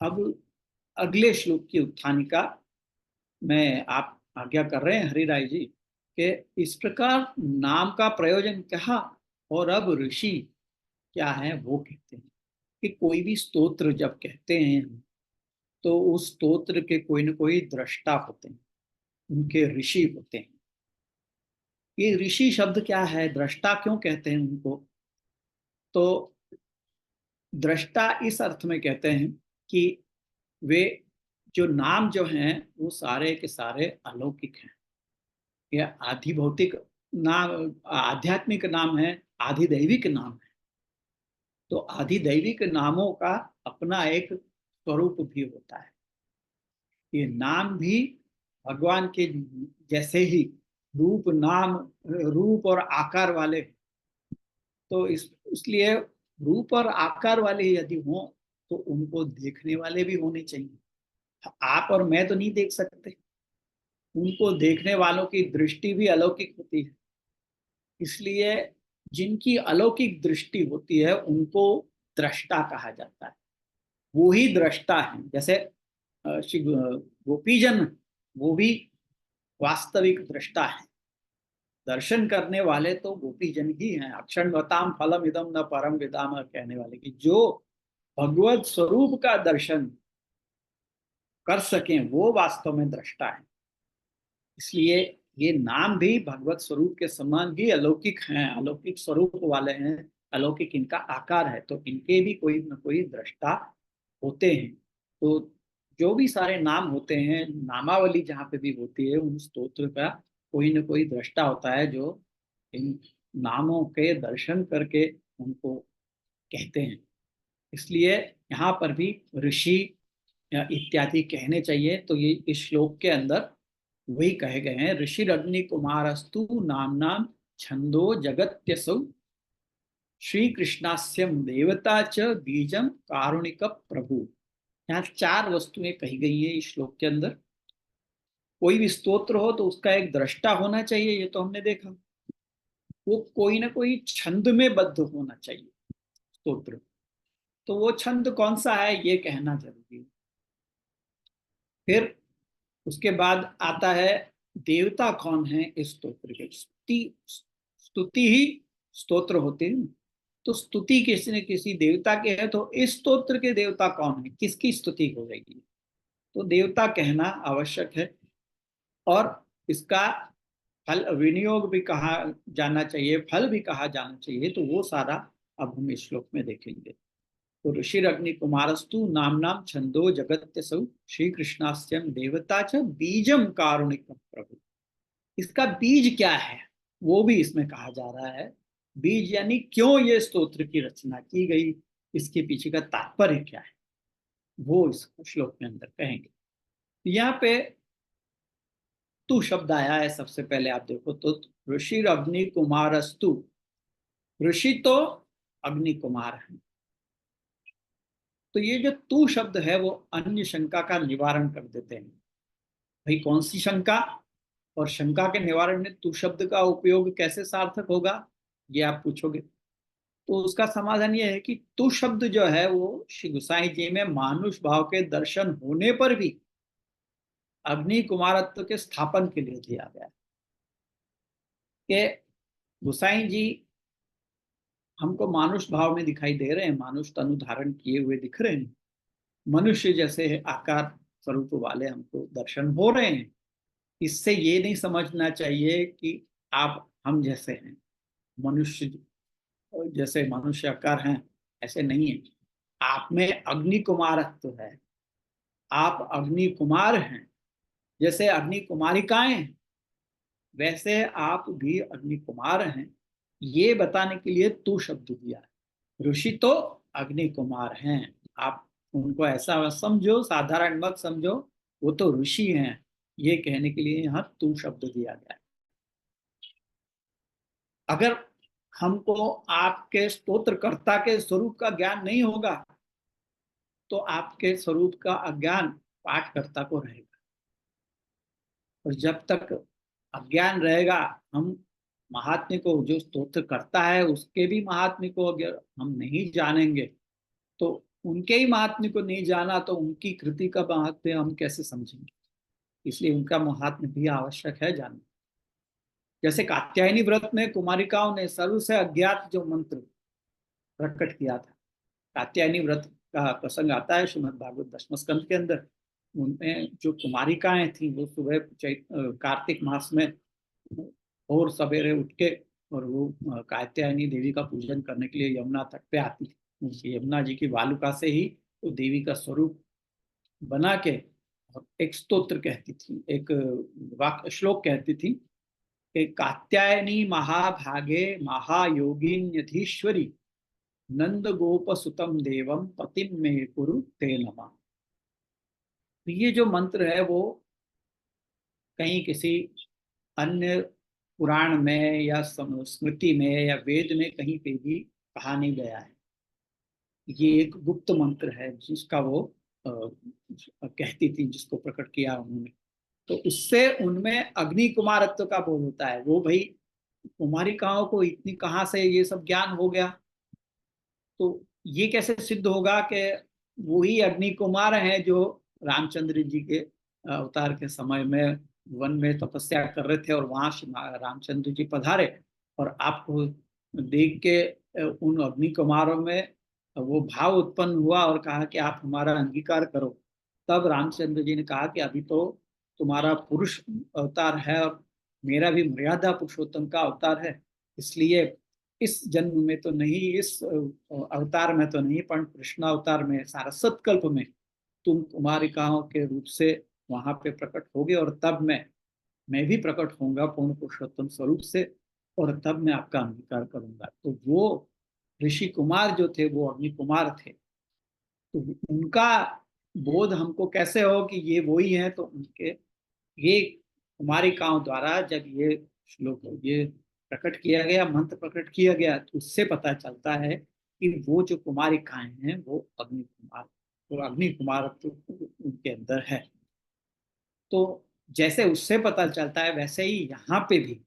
अब अगले श्लोक की उत्थानिका में आप आज्ञा कर रहे हैं हरिराय जी कि इस प्रकार नाम का प्रयोजन क्या, और अब ऋषि क्या है वो कहते हैं कि कोई भी स्तोत्र जब कहते हैं तो उस स्तोत्र के कोई न कोई दृष्टा होते हैं, उनके ऋषि होते हैं। ये ऋषि शब्द क्या है, दृष्टा क्यों कहते हैं उनको, तो दृष्टा इस अर्थ में कहते हैं कि वे जो नाम जो हैं वो सारे के सारे अलौकिक हैं। यह आधि भौतिक नाम, आध्यात्मिक नाम है, आधि दैविक नाम है। तो आधि दैविक नामों का अपना एक स्वरूप भी होता है। ये नाम भी भगवान के जैसे ही रूप नाम रूप और आकार वाले, तो इसलिए रूप और आकार वाले यदि हों तो उनको देखने वाले भी होने चाहिए। आप और मैं तो नहीं देख सकते, उनको देखने वालों की दृष्टि भी अलौकिक होती है। इसलिए जिनकी अलौकिक दृष्टि होती है उनको दृष्टा कहा जाता है, वो ही दृष्टा है। जैसे श्री गोपीजन, वो भी वास्तविक दृष्टा है। दर्शन करने वाले तो गोपीजन ही हैं। अक्षरवताम फलम इदम न परम विदाम कहने वाले की जो भगवत स्वरूप का दर्शन कर सकें वो वास्तव में दृष्टा है। इसलिए ये नाम भी भगवत स्वरूप के समान ही अलौकिक हैं, अलौकिक स्वरूप वाले हैं, अलौकिक इनका आकार है, तो इनके भी कोई न कोई दृष्टा होते हैं। तो जो भी सारे नाम होते हैं, नामावली जहाँ पे भी होती है, उन स्तोत्र का कोई न कोई दृष्टा होता है जो इन नामों के दर्शन करके उनको कहते हैं। इसलिए यहाँ पर भी ऋषि इत्यादि कहने चाहिए। तो ये इस श्लोक के अंदर वही कहे गए हैं, ऋषि अग्नि कुमारस्तु नाम छंदो जगत्यसौ श्री कृष्णास्यम देवता च बीजम कारुणिक प्रभु। यहाँ 4 वस्तुएं कही गई है इस श्लोक के अंदर। कोई भी स्तोत्र हो तो उसका एक दृष्टा होना चाहिए, ये तो हमने देखा। वो कोई ना कोई छंद में बद्ध होना चाहिए स्तोत्र। तो वो छंद कौन सा है ये कहना जरूरी है। फिर उसके बाद आता है देवता कौन है इस स्तोत्र के। स्तुति ही स्तोत्र होते हैं, तो स्तुति किसी न किसी देवता के है, तो इस स्तोत्र के देवता कौन है, किसकी स्तुति हो जाएगी, तो देवता कहना आवश्यक है। और इसका फल विनियोग भी कहा जाना चाहिए, फल भी कहा जाना चाहिए। तो वो सारा अब हम इस श्लोक में देखेंगे। तो ऋषि अग्नि कुमारस्तु नाम छंदो जगत्यसौ श्री कृष्णास्यम देवता च बीजम कारुणिक प्रभु। इसका बीज क्या है वो भी इसमें कहा जा रहा है। बीज यानी क्यों ये स्तोत्र की रचना की गई, इसके पीछे का तात्पर्य क्या है, वो इस श्लोक में अंदर कहेंगे। यहाँ पे तू शब्द आया है सबसे पहले, आप देखो तो ऋषि अग्नि कुमारस्तु। ऋषि तो अग्नि कुमार है। तो ये जो तू शब्द है वो अन्य शंका का निवारण कर देते हैं। भाई कौन सी शंका, और शंका के निवारण में तू शब्द का उपयोग कैसे सार्थक होगा ये आप पूछोगे। तो उसका समाधान ये है कि तू शब्द जो है वो श्री गुसाई जी में मानुष भाव के दर्शन होने पर भी अग्नि कुमारत्व के स्थापन के लिए दिया गया है। कि गुसाई जी हमको मानुष भाव में दिखाई दे रहे हैं, मानुष तनु धारण किए हुए दिख रहे हैं, मनुष्य जैसे आकार स्वरूप वाले हमको दर्शन हो रहे हैं। इससे ये नहीं समझना चाहिए कि आप हम जैसे हैं, मनुष्य जैसे मनुष्य आकार हैं, ऐसे नहीं है। आप में अग्नि कुमारत्व है, आप अग्नि कुमार हैं। जैसे अग्नि कुमारिकाएं हैं वैसे आप भी अग्नि कुमार हैं, ये बताने के लिए तू शब्द दिया है। ऋषि तो अग्नि कुमार हैं, आप उनको ऐसा समझो, साधारण मत समझो, वो तो ऋषि हैं, ये कहने के लिए यहाँ तू शब्द दिया गया है। अगर हमको आपके स्तोत्रकर्ता के स्वरूप का ज्ञान नहीं होगा तो आपके स्वरूप का अज्ञान पाठकर्ता को रहेगा। और जब तक अज्ञान रहेगा, हम महात्म्य को, जो स्तोत्र करता है उसके भी महात्म्य को अगर हम नहीं जानेंगे तो उनके ही महात्म्य को नहीं जाना तो उनकी कृति का महात्म्य हम कैसे समझेंगे। इसलिए उनका महात्म्य भी आवश्यक है जानना। जैसे कात्यायनी व्रत में कुमारिकाओं ने सर्व से अज्ञात जो मंत्र प्रकट किया था, कात्यायनी व्रत का प्रसंग आता है श्रीमद् भागवत दशम स्कंद के अंदर। उनमें जो कुमारिकाएं थी वो सुबह कार्तिक मास में और सवेरे उठ के और वो कात्यायनी देवी का पूजन करने के लिए यमुना तट पे आती थी। यमुना जी की वालुका से ही वो देवी का स्वरूप बना के और एक स्तोत्र कहती थी, एक वाक्य श्लोक कहती थी कि कात्यायनी महाभागे महायोगिन्यधीश्वरी नंद गोप सुतम देवम पतिम मे कुरु ते नमः। तो ये जो मंत्र है वो कहीं किसी अन्य पुराण में या स्मृति में या वेद में कहीं पे भी कहा नहीं गया है। ये एक गुप्त मंत्र है जिसका वो कहती थी, जिसको प्रकट किया उन्होंने। तो उससे उनमें अग्नि कुमारत्व का बोध होता है। वो भाई कुमारिकाओं को इतनी कहाँ से ये सब ज्ञान हो गया? तो ये कैसे सिद्ध होगा कि वही अग्नि कुमार हैं जो रामचंद्र जी के अवतार के समय में वन में तपस्या कर रहे थे और वहां रामचंद्र जी पधारे और आपको देख के उन अग्नि कुमारों में वो भाव उत्पन्न हुआ और कहा कि आप हमारा अंगीकार करो। तब रामचंद्र जी ने कहा कि अभी तो तुम्हारा पुरुष अवतार है और मेरा भी मर्यादा पुरुषोत्तम का अवतार है, इसलिए इस जन्म में तो नहीं, इस अवतार में तो नहीं, पर कृष्ण अवतार में सारस्वत कल्प में तुम कुमारिकाओं के रूप से वहां पे प्रकट होगे और तब मैं भी प्रकट होऊंगा पूर्ण पुरुषोत्तम स्वरूप से और तब मैं आपका अंगीकार करूंगा। तो वो ऋषि कुमार जो थे वो अग्नि कुमार थे। तो उनका बोध हमको कैसे हो कि ये वही है? तो उनके ये कुमारिकाओं द्वारा जब ये श्लोक ये प्रकट किया गया, मंत्र प्रकट किया गया, तो उससे पता चलता है कि वो जो कुमारिकाएं हैं वो अग्नि कुमार, वो अग्नि कुमार तो उनके अंदर है। तो जैसे उससे पता चलता है वैसे ही यहाँ पे भी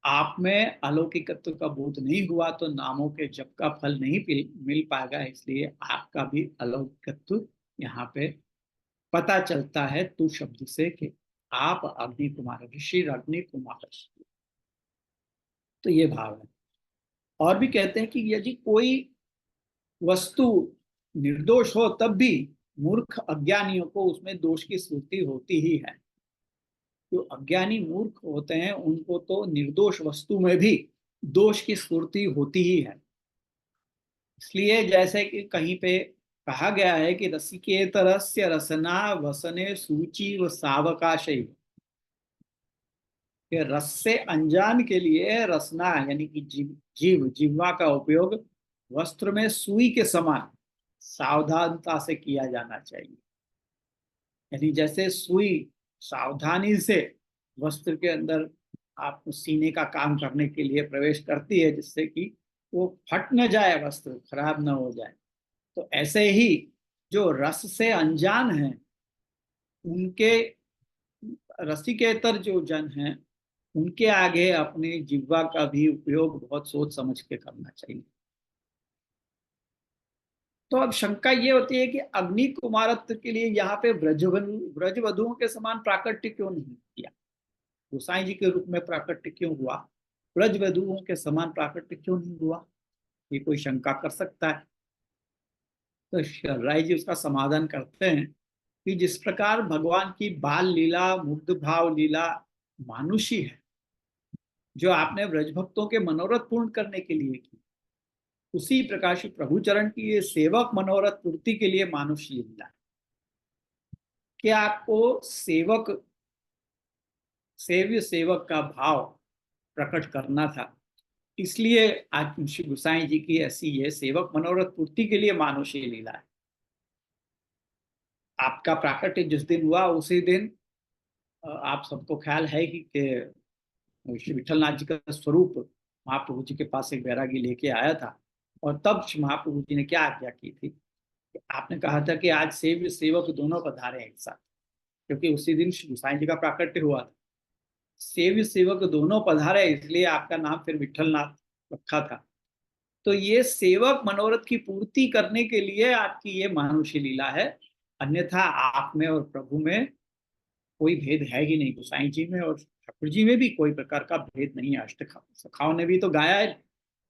आप में अलौकिकत्व का बोध नहीं हुआ तो नामों के जप का फल नहीं मिल पाएगा। इसलिए आपका भी अलौकिकत्व यहाँ पे पता चलता है तू शब्द से कि आप अग्नि कुमार, ऋषि अग्नि कुमार। तो ये भाव है। और भी कहते हैं कि यदि कोई वस्तु निर्दोष हो तब भी मूर्ख अज्ञानियों को उसमें दोष की स्मृति होती ही है। जो अज्ञानी मूर्ख होते हैं उनको तो निर्दोष वस्तु में भी दोष की स्फूर्ति होती ही है। इसलिए जैसे कि कहीं पे कहा गया है कि रसिकेतरस्य रसना वसने सूची व सावकाशय, कि रस से अनजान के लिए रसना यानी कि जीवा का उपयोग वस्त्र में सुई के समान सावधानता से किया जाना चाहिए। यानी जैसे सुई सावधानी से वस्त्र के अंदर आप सीने का काम करने के लिए प्रवेश करती है जिससे कि वो फट न जाए, वस्त्र खराब न हो जाए, तो ऐसे ही जो रस से अनजान है उनके, रसिकेतर जो जन हैं उनके आगे अपने जिह्वा का भी उपयोग बहुत सोच समझ के करना चाहिए। तो अब शंका ये होती है कि अग्नि कुमारत्व के लिए यहाँ पे ब्रजवधुओं के समान प्राकट्य क्यों नहीं किया? गोसाई जी के रूप में प्राकट्य क्यों हुआ, ब्रजवधुओं के समान प्राकट्य क्यों नहीं हुआ? ये कोई शंका कर सकता है। तो राय जी उसका समाधान करते हैं कि जिस प्रकार भगवान की बाल लीला, मुग्ध भाव लीला मानुषी है, जो आपने ब्रज भक्तों के मनोरथ पूर्ण करने के लिए की, उसी प्रकार से प्रभु चरण की ये सेवक मनोरथ पूर्ति के लिए मानुष लीला है कि आपको सेव्य सेवक का भाव प्रकट करना था। इसलिए आज श्री गोसाई जी की ऐसी ये सेवक मनोरथ पूर्ति के लिए मानुषी लीला है। आपका प्राकट्य जिस दिन हुआ उसी दिन आप सबको ख्याल है कि श्री विठलनाथ जी का स्वरूप महाप्रभु जी के पास एक बैरागी लेके आया था और तब महाप्रभु जी ने क्या आज्ञा की थी कि आपने कहा था कि आज सेव्य सेवक दोनों पधारे एक साथ, क्योंकि उसी दिन श्री गोसाई जी का प्राकट्य हुआ था। सेव्य सेवक दोनों पधारे इसलिए आपका नाम फिर विठलनाथ रखा था। तो ये सेवक मनोरथ की पूर्ति करने के लिए आपकी ये मानुषी लीला है, अन्यथा आप में और प्रभु में कोई भेद है ही नहीं। गोसाई जी में और ठाकुर जी में भी कोई प्रकार का भेद नहीं है। अष्ट सखाओं ने भी तो गाया है,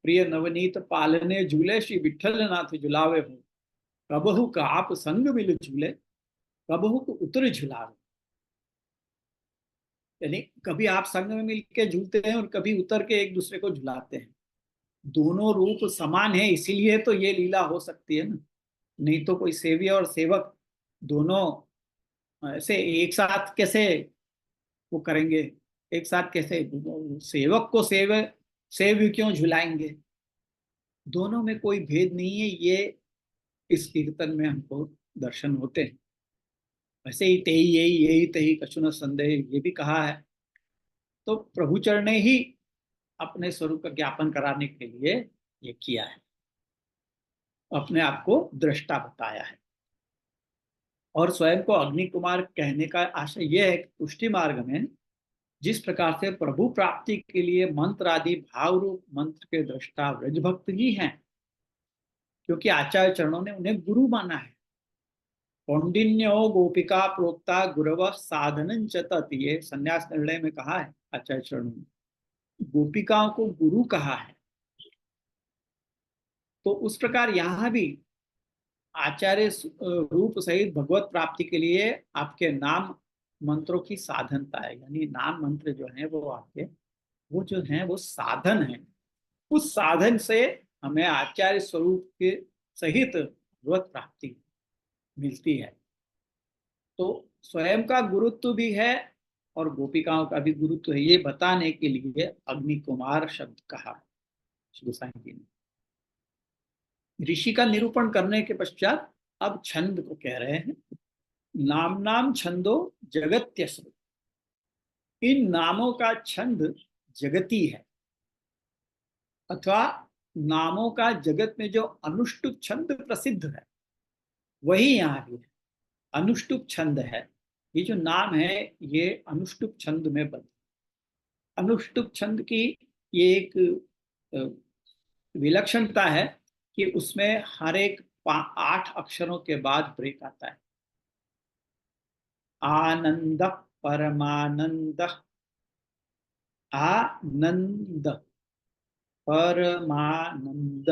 प्रिय नवनीत पालने झूले श्री विठल नाथ झुलावे हो, कबहु का आप संग मिल झूले, कबहु को उतर झुलावे। यानी कभी आप संग में मिलके झूलते हैं और कभी उतर के एक दूसरे को झुलाते हैं। दोनों रूप समान है, इसीलिए तो ये लीला हो सकती है ना। नहीं तो कोई सेव्य और सेवक दोनों ऐसे एक साथ कैसे वो करेंगे? एक साथ कैसे सेवक को सेव्य क्यों झुलाएंगे? दोनों में कोई भेद नहीं है, ये इस कीर्तन में हमको दर्शन होते हैं। वैसे ही तेई यही यही तेई कछु न संदेह ये भी कहा है। तो प्रभुचर ने ही अपने स्वरूप का ज्ञापन कराने के लिए ये किया है, अपने आप को दृष्टा बताया है। और स्वयं को अग्नि कुमार कहने का आशय यह है कि पुष्टि मार्ग में जिस प्रकार से प्रभु प्राप्ति के लिए मंत्र आदि भाव रूप मंत्र के दृष्टा व्रज भक्त ही हैं, क्योंकि आचार्य चरणों ने उन्हें गुरु माना है। कौंडिन्यो गोपिका प्रोक्ता गुरव साधन चतत, ये संन्यास निर्णय में कहा है आचार्य चरणों ने, गोपिकाओं को गुरु कहा है। तो उस प्रकार यहाँ भी आचार्य रूप सहित भगवत प्राप्ति के लिए आपके नाम मंत्रों की साधनता है, यानी नाम मंत्र जो है वो आपके वो जो है वो साधन है। उस साधन से हमें आचार्य स्वरूप के सहित भगवत प्राप्ति मिलती है। तो स्वयं का गुरुत्व भी है और गोपिकाओं का भी गुरुत्व है, ये बताने के लिए अग्नि कुमार शब्द कहा है श्री गोसाई जी ने। ऋषि का निरूपण करने के पश्चात अब छंद को कह रहे हैं। नाम नाम छंदो जगत्यस्व, इन नामों का छंद जगती है, अथवा नामों का जगत में जो अनुष्टुप छंद प्रसिद्ध है वही यहाँ भी है। अनुष्टुप छंद है, ये जो नाम है ये अनुष्टुप छंद में बंद। अनुष्टुप छंद की ये एक विलक्षणता है कि उसमें हर एक 8 अक्षरों के बाद ब्रेक आता है। आनंद, परमानंद, आनंद, परमानंद,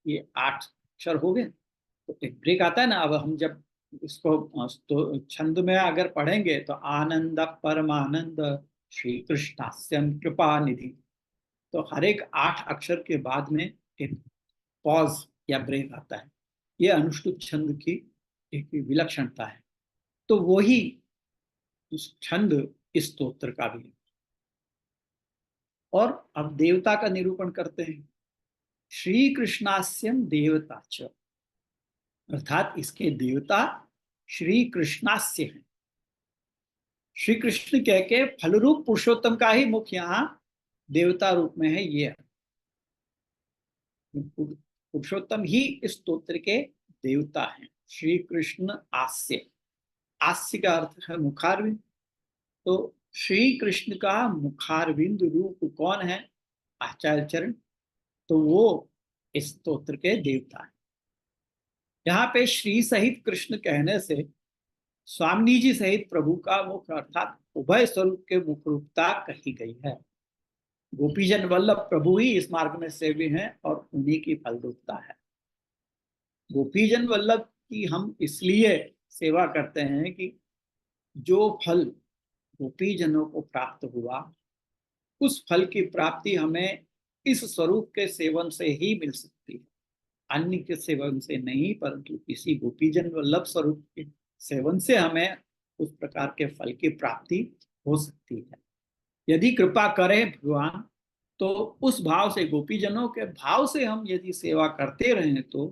ये 8 अक्षर हो गए। तो एक ब्रेक आता है ना। अब हम जब इसको तो छंद में अगर पढ़ेंगे तो आनंद परमानंद श्री कृष्णास्यम कृपा निधि, तो हर एक 8 अक्षर के बाद में एक पॉज या ब्रेक आता है। ये अनुष्टुप छंद की एक विलक्षणता है। तो वही उस छंद इस स्तोत्र का भी है। और अब देवता का निरूपण करते हैं। श्री कृष्णास्यम देवता च, अर्थात इसके देवता श्री कृष्णास्य हैं। श्री कृष्ण कह के फल रूप पुरुषोत्तम का ही मुख यहाँ देवता रूप में है। ये पुरुषोत्तम ही इस स्तोत्र के देवता हैं। श्री कृष्ण आस्य, आस्य का अर्थ है मुखारविंद। तो श्री कृष्ण का मुखारविंद रूप कौन है? आचार्य चरण। तो वो इस स्तोत्र के देवता है। यहाँ पे श्री सहित कृष्ण कहने से स्वामी जी सहित प्रभु का मुख अर्थात उभय स्वरूप के मुख रूपता कही गई है। गोपीजन वल्लभ प्रभु ही इस मार्ग में सेवी हैं और उन्हीं की फल रूपता है। गोपीजन वल्लभ की हम इसलिए सेवा करते हैं कि जो फल गोपीजनों को प्राप्त हुआ उस फल की प्राप्ति हमें इस स्वरूप के सेवन से ही मिल सकती है, अन्य के सेवन से नहीं, परंतु इसी गोपीजन वल्लभ स्वरूप के सेवन से हमें उस प्रकार के फल की प्राप्ति हो सकती है। यदि कृपा करें भगवान तो उस भाव से, गोपीजनों के भाव से हम यदि सेवा करते रहें तो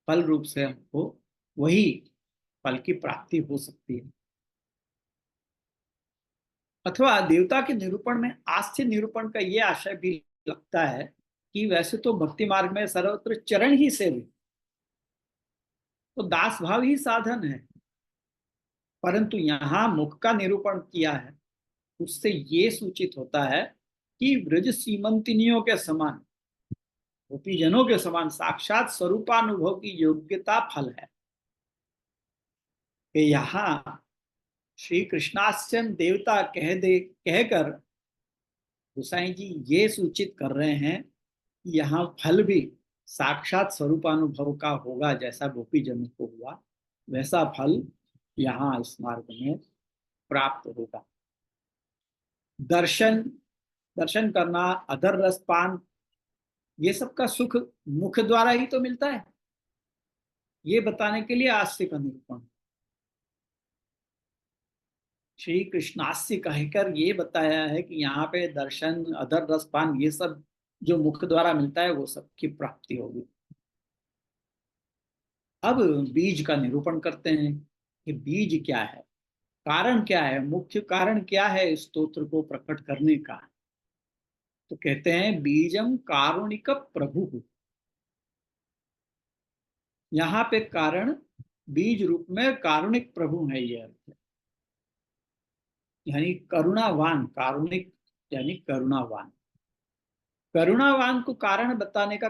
फल रूप से हमको वही फल की प्राप्ति हो सकती है। अथवा देवता के निरूपण में आस्थ्य निरूपण का यह आशय भी लगता है कि वैसे तो भक्ति मार्ग में सर्वत्र चरण ही सेवी, तो दास भाव ही साधन है, परंतु यहाँ मुख का निरूपण किया है उससे ये सूचित होता है कि ब्रज सीमंतिनियों के समान, गोपीजनों के समान साक्षात स्वरूपानुभव की योग्यता फल है। कि यहाँ श्री कृष्णास्यम देवता कहकर गोसाई जी ये सूचित कर रहे हैं कि यहाँ फल भी साक्षात स्वरूपानुभव का होगा। जैसा गोपीजनों को हुआ वैसा फल यहाँ इस मार्ग में प्राप्त होगा। दर्शन करना, अधर रसपान, ये सब का सुख मुख द्वारा ही तो मिलता है। ये बताने के लिए आस्य का निरूपण, श्री कृष्णास्य कहकर ये बताया है कि यहाँ पे दर्शन, अधर रसपान, ये सब जो मुख द्वारा मिलता है वो सब की प्राप्ति होगी। अब बीज का निरूपण करते हैं कि बीज क्या है। कारण क्या है, मुख्य कारण क्या है इस स्तोत्र को प्रकट करने का? तो कहते हैं बीजम कारुणिक प्रभु। यहाँ पे कारण बीज रूप में कारुणिक प्रभु है, ये अर्थ है। यानी करुणावान, कारुणिक यानी करुणावान। करुणावान को कारण बताने का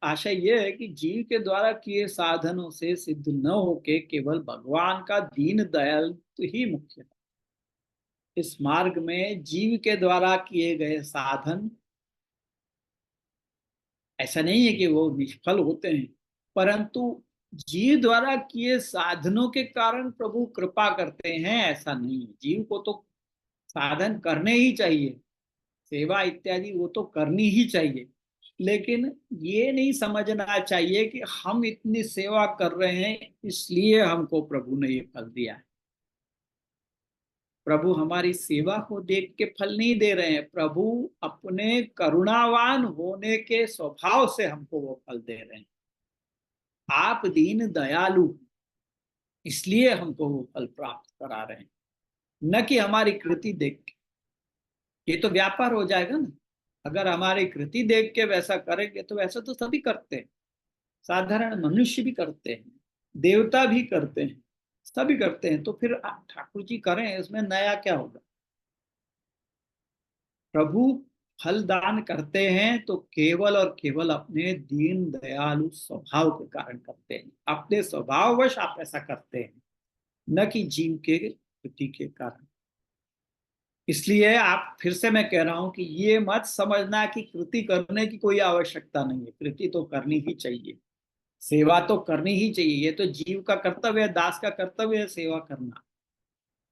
आशय यह है कि जीव के द्वारा किए साधनों से सिद्ध न होके केवल भगवान का दीन दयाल ही मुख्य है। इस मार्ग में जीव के द्वारा किए गए साधन, ऐसा नहीं है कि वो निष्फल होते हैं, परंतु जीव द्वारा किए साधनों के कारण प्रभु कृपा करते हैं, ऐसा नहीं है। जीव को तो साधन करने ही चाहिए, सेवा इत्यादि वो तो करनी ही चाहिए, लेकिन ये नहीं समझना चाहिए कि हम इतनी सेवा कर रहे हैं इसलिए हमको प्रभु ने ये फल दिया है। प्रभु हमारी सेवा को देख के फल नहीं दे रहे हैं, प्रभु अपने करुणावान होने के स्वभाव से हमको वो फल दे रहे हैं। आप दीन दयालु, इसलिए हमको वो फल प्राप्त करा रहे हैं, न कि हमारी कृति देख के। ये तो व्यापार हो जाएगा ना। अगर हमारी कृति देख के वैसा करेंगे तो वैसा तो सभी करते हैं, साधारण मनुष्य भी करते हैं, देवता भी करते हैं, सभी करते हैं। तो फिर ठाकुर जी करें, इसमें नया क्या होगा? प्रभु फल दान करते हैं तो केवल और केवल अपने दीन दयालु स्वभाव के कारण करते हैं, अपने स्वभाववश आप ऐसा करते हैं, न कि जीव के कृति के कारण। इसलिए आप, फिर से मैं कह रहा हूं कि ये मत समझना कि कृति करने की कोई आवश्यकता नहीं है। कृति तो करनी ही चाहिए, सेवा तो करनी ही चाहिए, ये तो जीव का कर्तव्य है, दास का कर्तव्य है सेवा करना।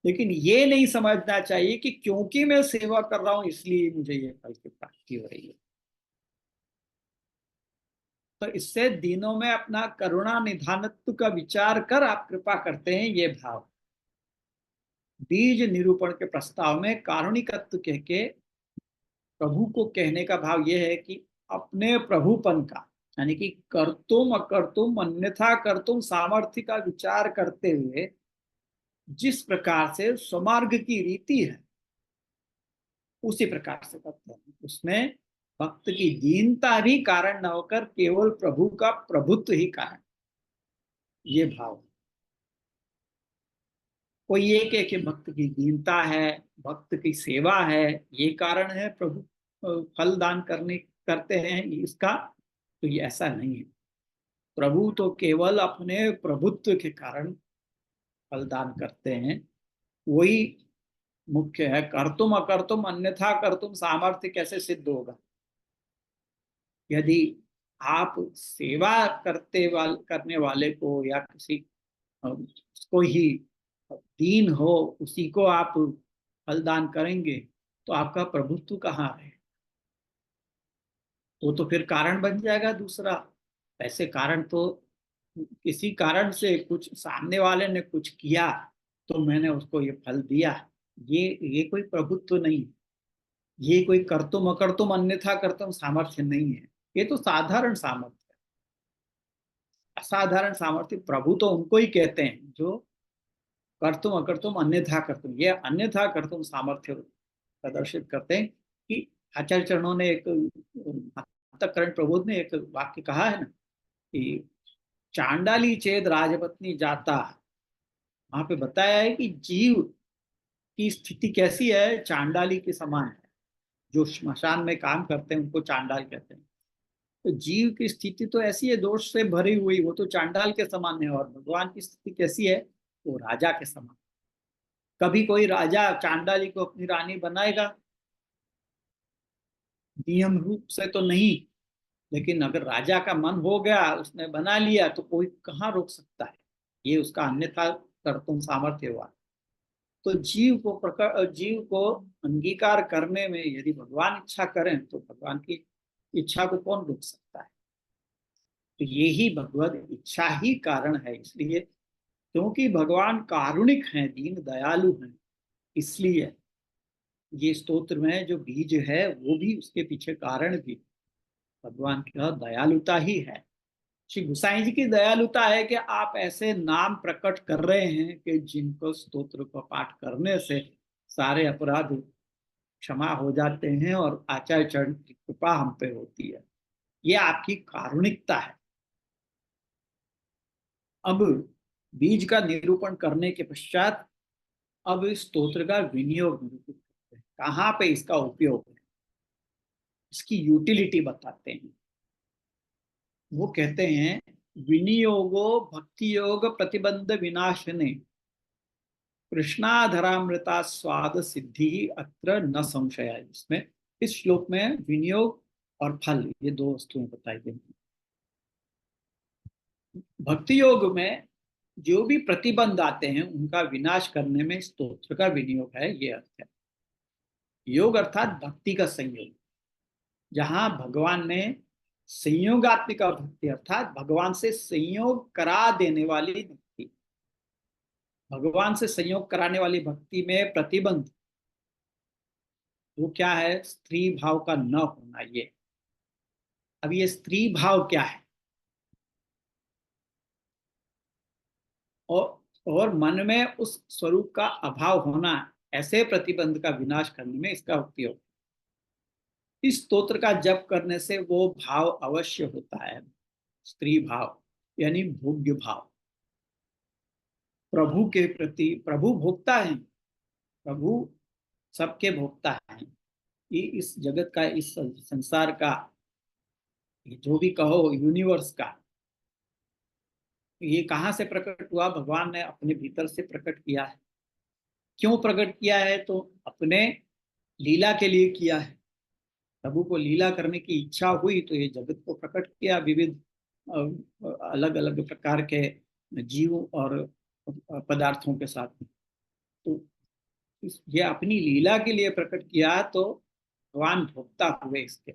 लेकिन ये नहीं समझना चाहिए कि क्योंकि मैं सेवा कर रहा हूं इसलिए मुझे ये फल की प्राप्ति हो रही है। तो इससे दिनों में अपना करुणा निधानत्व का विचार कर आप कृपा करते हैं, ये भाव। बीज निरूपण के प्रस्ताव में कारुणिकत्व कह के प्रभु को कहने का भाव यह है कि अपने प्रभुपन का, यानी कि कर्तुम अकर्तुम अन्यथा कर्तुम सामर्थ्य का विचार करते हुए जिस प्रकार से स्वमार्ग की रीति है उसी प्रकार से करते हैं। उसमें भक्त की दीनता भी कारण न होकर केवल प्रभु का प्रभुत्व ही कारण, ये भाव। कोई ये कहे कि भक्त की दीनता है, भक्त की सेवा है, ये कारण है प्रभु फल दान करते हैं इसका, तो ये ऐसा नहीं है। प्रभु तो केवल अपने प्रभुत्व के कारण फल दान करते हैं, वही मुख्य है। कर्तुम अकर्तुम अन्यथा कर्तुम सामर्थ्य कैसे सिद्ध होगा? यदि आप सेवा करने वाले को या किसी को ही दीन हो उसी को आप फलदान करेंगे तो आपका प्रभुत्व कहाँ है? वो तो फिर कारण बन जाएगा दूसरा। ऐसे कारण तो, किसी कारण से कुछ सामने वाले ने कुछ किया तो मैंने उसको ये फल दिया, ये कोई प्रभुत्व नहीं है। ये कोई कर्तुम अकर्तुम अन्यथा कर्तुम सामर्थ्य नहीं है। ये तो साधारण सामर्थ्य है। असाधारण सामर्थ्य प्रभु तो उनको ही कहते हैं जो कर्तुम अकर्तुम अन्यथा कर्तुम, ये अन्यथा कर्तुम सामर्थ्य प्रदर्शित करते हैं। कि आचार्य चरणों ने एक, अंतःकरण प्रबोध ने एक वाक्य कहा है ना कि चांडाली चेद राजपत्नी जाता। वहां पे बताया है कि जीव की स्थिति कैसी है, चांडाली के समान है। जो श्मशान में काम करते हैं उनको चांडाल कहते हैं। तो जीव की स्थिति तो ऐसी है, दोष से भरी हुई, वो तो चांडाल के समान है। और भगवान की स्थिति कैसी है? वो राजा के समान। कभी कोई राजा चांडाली को अपनी रानी बनाएगा? नियम रूप से तो नहीं, लेकिन अगर राजा का मन हो गया, उसने बना लिया, तो कोई कहाँ रोक सकता है? ये उसका अन्यथा कर्तुम सामर्थ्य हुआ। तो जीव को अंगीकार करने में यदि भगवान इच्छा करें तो भगवान की इच्छा को कौन रोक सकता है? तो यही भगवत इच्छा ही कारण है। इसलिए क्योंकि भगवान कारुणिक हैं, दीन दयालु हैं, इसलिए ये स्तोत्र में जो बीज है वो भी उसके पीछे कारण भी भगवान की दयालुता ही है। श्री गुसाई जी की दयालुता है कि आप ऐसे नाम प्रकट कर रहे हैं कि जिनको स्तोत्र का पाठ करने से सारे अपराध क्षमा हो जाते हैं और आचार्य चरण की कृपा हम पे होती है। ये आपकी कारुणिकता है। अब बीज का निरूपण करने के पश्चात अब इस स्तोत्र का विनियोग निरूपित करते हैं, कहाँ पे इसका उपयोग है, इसकी यूटिलिटी बताते हैं। वो कहते हैं विनियोगो भक्ति योग प्रतिबंध विनाशने कृष्णाधरामृता स्वाद सिद्धि अत्र न संशय। इसमें इस श्लोक में विनियोग और फल ये दो वस्तुएं बताई गई। भक्ति योग में जो भी प्रतिबंध आते हैं उनका विनाश करने में स्तोत्र का विनियोग है, ये अर्थ है। योग अर्थात भक्ति का संयोग, जहां भगवान ने संयोगात्मिका भक्ति अर्थात भगवान से संयोग करा देने वाली भक्ति, भगवान से संयोग कराने वाली भक्ति में प्रतिबंध वो क्या है, स्त्री भाव का न होना। ये अब ये स्त्री भाव क्या है, और मन में उस स्वरूप का अभाव होना, ऐसे प्रतिबंध का विनाश करने में इसका उपयोग। इस स्तोत्र का जप करने से वो भाव अवश्य होता है, स्त्री भाव यानी भोग्य भाव, प्रभु के प्रति। प्रभु भोक्ता है, प्रभु सबके भोक्ता है। ये इस जगत का, इस संसार का, जो भी कहो यूनिवर्स का, ये कहाँ से प्रकट हुआ, भगवान ने अपने भीतर से प्रकट किया है। क्यों प्रकट किया है, तो अपने लीला के लिए किया है। प्रभु को लीला करने की इच्छा हुई तो ये जगत को प्रकट किया, विविध अलग अलग प्रकार के जीव और पदार्थों के साथ। तो ये अपनी लीला के लिए प्रकट किया, तो भगवान भोक्ता हुए इसके,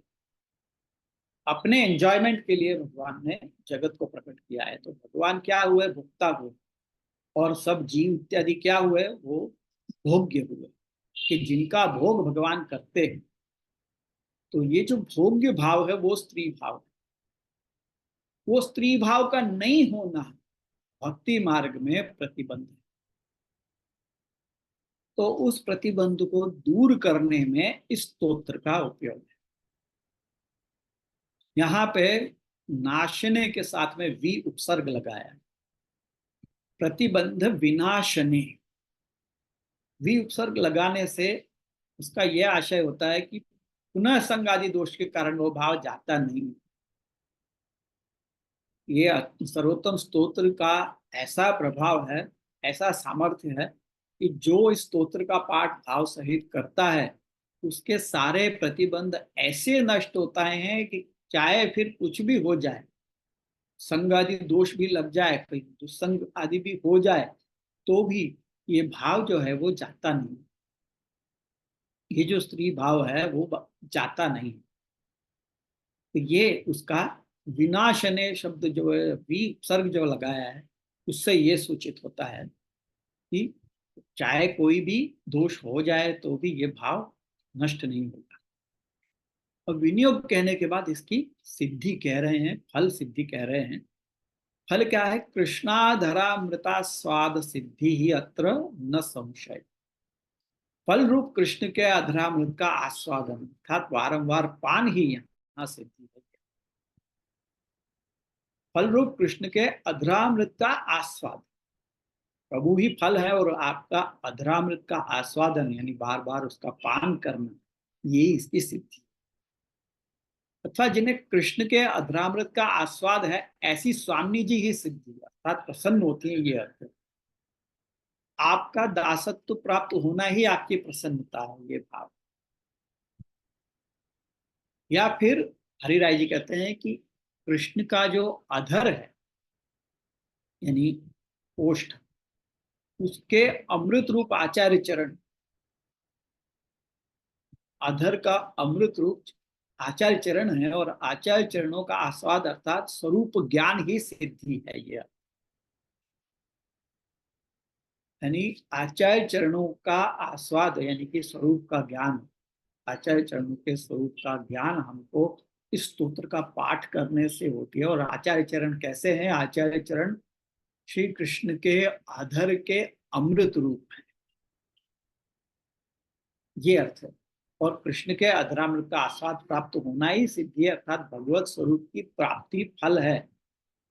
अपने एंजॉयमेंट के लिए भगवान ने जगत को प्रकट किया है। तो भगवान क्या हुए, भोक्ता हुए, और सब जीव इत्यादि क्या हुए, वो भोग्य हुए, कि जिनका भोग भगवान करते हैं। तो ये जो भोग्य भाव है वो स्त्री भाव है। वो स्त्री भाव का नहीं होना भक्ति मार्ग में प्रतिबंध है। तो उस प्रतिबंध को दूर करने में इस स्तोत्र का उपयोग है। यहां पे नाशने के साथ में वी उपसर्ग लगाया, प्रतिबंध विनाशने। वी उपसर्ग लगाने से उसका यह आशय होता है कि पुनः संग आदि दोष के कारण वो भाव जाता नहीं। ये सर्वोत्तम स्तोत्र का ऐसा प्रभाव है, ऐसा सामर्थ्य है कि जो इस स्तोत्र का पाठ भाव सहित करता है उसके सारे प्रतिबंध ऐसे नष्ट होता हैं कि चाहे फिर कुछ भी हो जाए, संग आदि दोष भी लग जाए, कोई दुसंग आदि भी हो जाए, तो भी ये भाव जो है वो जाता नहीं। ये जो स्त्री भाव है वो जाता नहीं। तो ये उसका विनाशने शब्द जो है, विसर्ग जो लगाया है, उससे ये सूचित होता है कि चाहे कोई भी दोष हो जाए तो भी ये भाव नष्ट नहीं होगा। और विनियोग कहने के बाद इसकी सिद्धि कह रहे हैं, फल सिद्धि कह रहे हैं। फल क्या है, कृष्णाधरामृता स्वाद सिद्धि ही अत्र न संशय। फल रूप कृष्ण के अधरामृत का आस्वादन अर्थात वारंवार पान ही यहाँ सिद्धि है। फल रूप कृष्ण के अधरामृत का आस्वाद, प्रभु ही फल है और आपका अधरामृत का आस्वादन यानी बार बार उसका पान करना, ये इसकी सिद्धि। अथवा जिन्हें कृष्ण के अधरामृत का आस्वाद है, ऐसी स्वामी जी ही सिद्धि अर्थात प्रसन्न होती है। ये अर्थ, आपका दासत्व प्राप्त होना ही आपकी प्रसन्नता है, ये भाव। या फिर हरिराय जी कहते हैं कि कृष्ण का जो अधर है यानी ओष्ठ, उसके अमृत रूप आचार्य चरण, अधर का अमृत रूप आचार्य चरण है, और आचार्य चरणों का आस्वाद अर्थात स्वरूप ज्ञान ही सिद्धि है। ये यानी आचार्य चरणों का आस्वाद यानी कि स्वरूप का ज्ञान, आचार्य चरणों के स्वरूप का ज्ञान हमको इस स्तोत्र का पाठ करने से होती है। और आचार्य चरण कैसे हैं? आचार्य चरण श्री कृष्ण के आधर के अमृत रूप है, ये अर्थ है। और कृष्ण के अधरामृत का आस्वाद प्राप्त होना ही सिद्धि अर्थात भगवत स्वरूप की प्राप्ति फल है।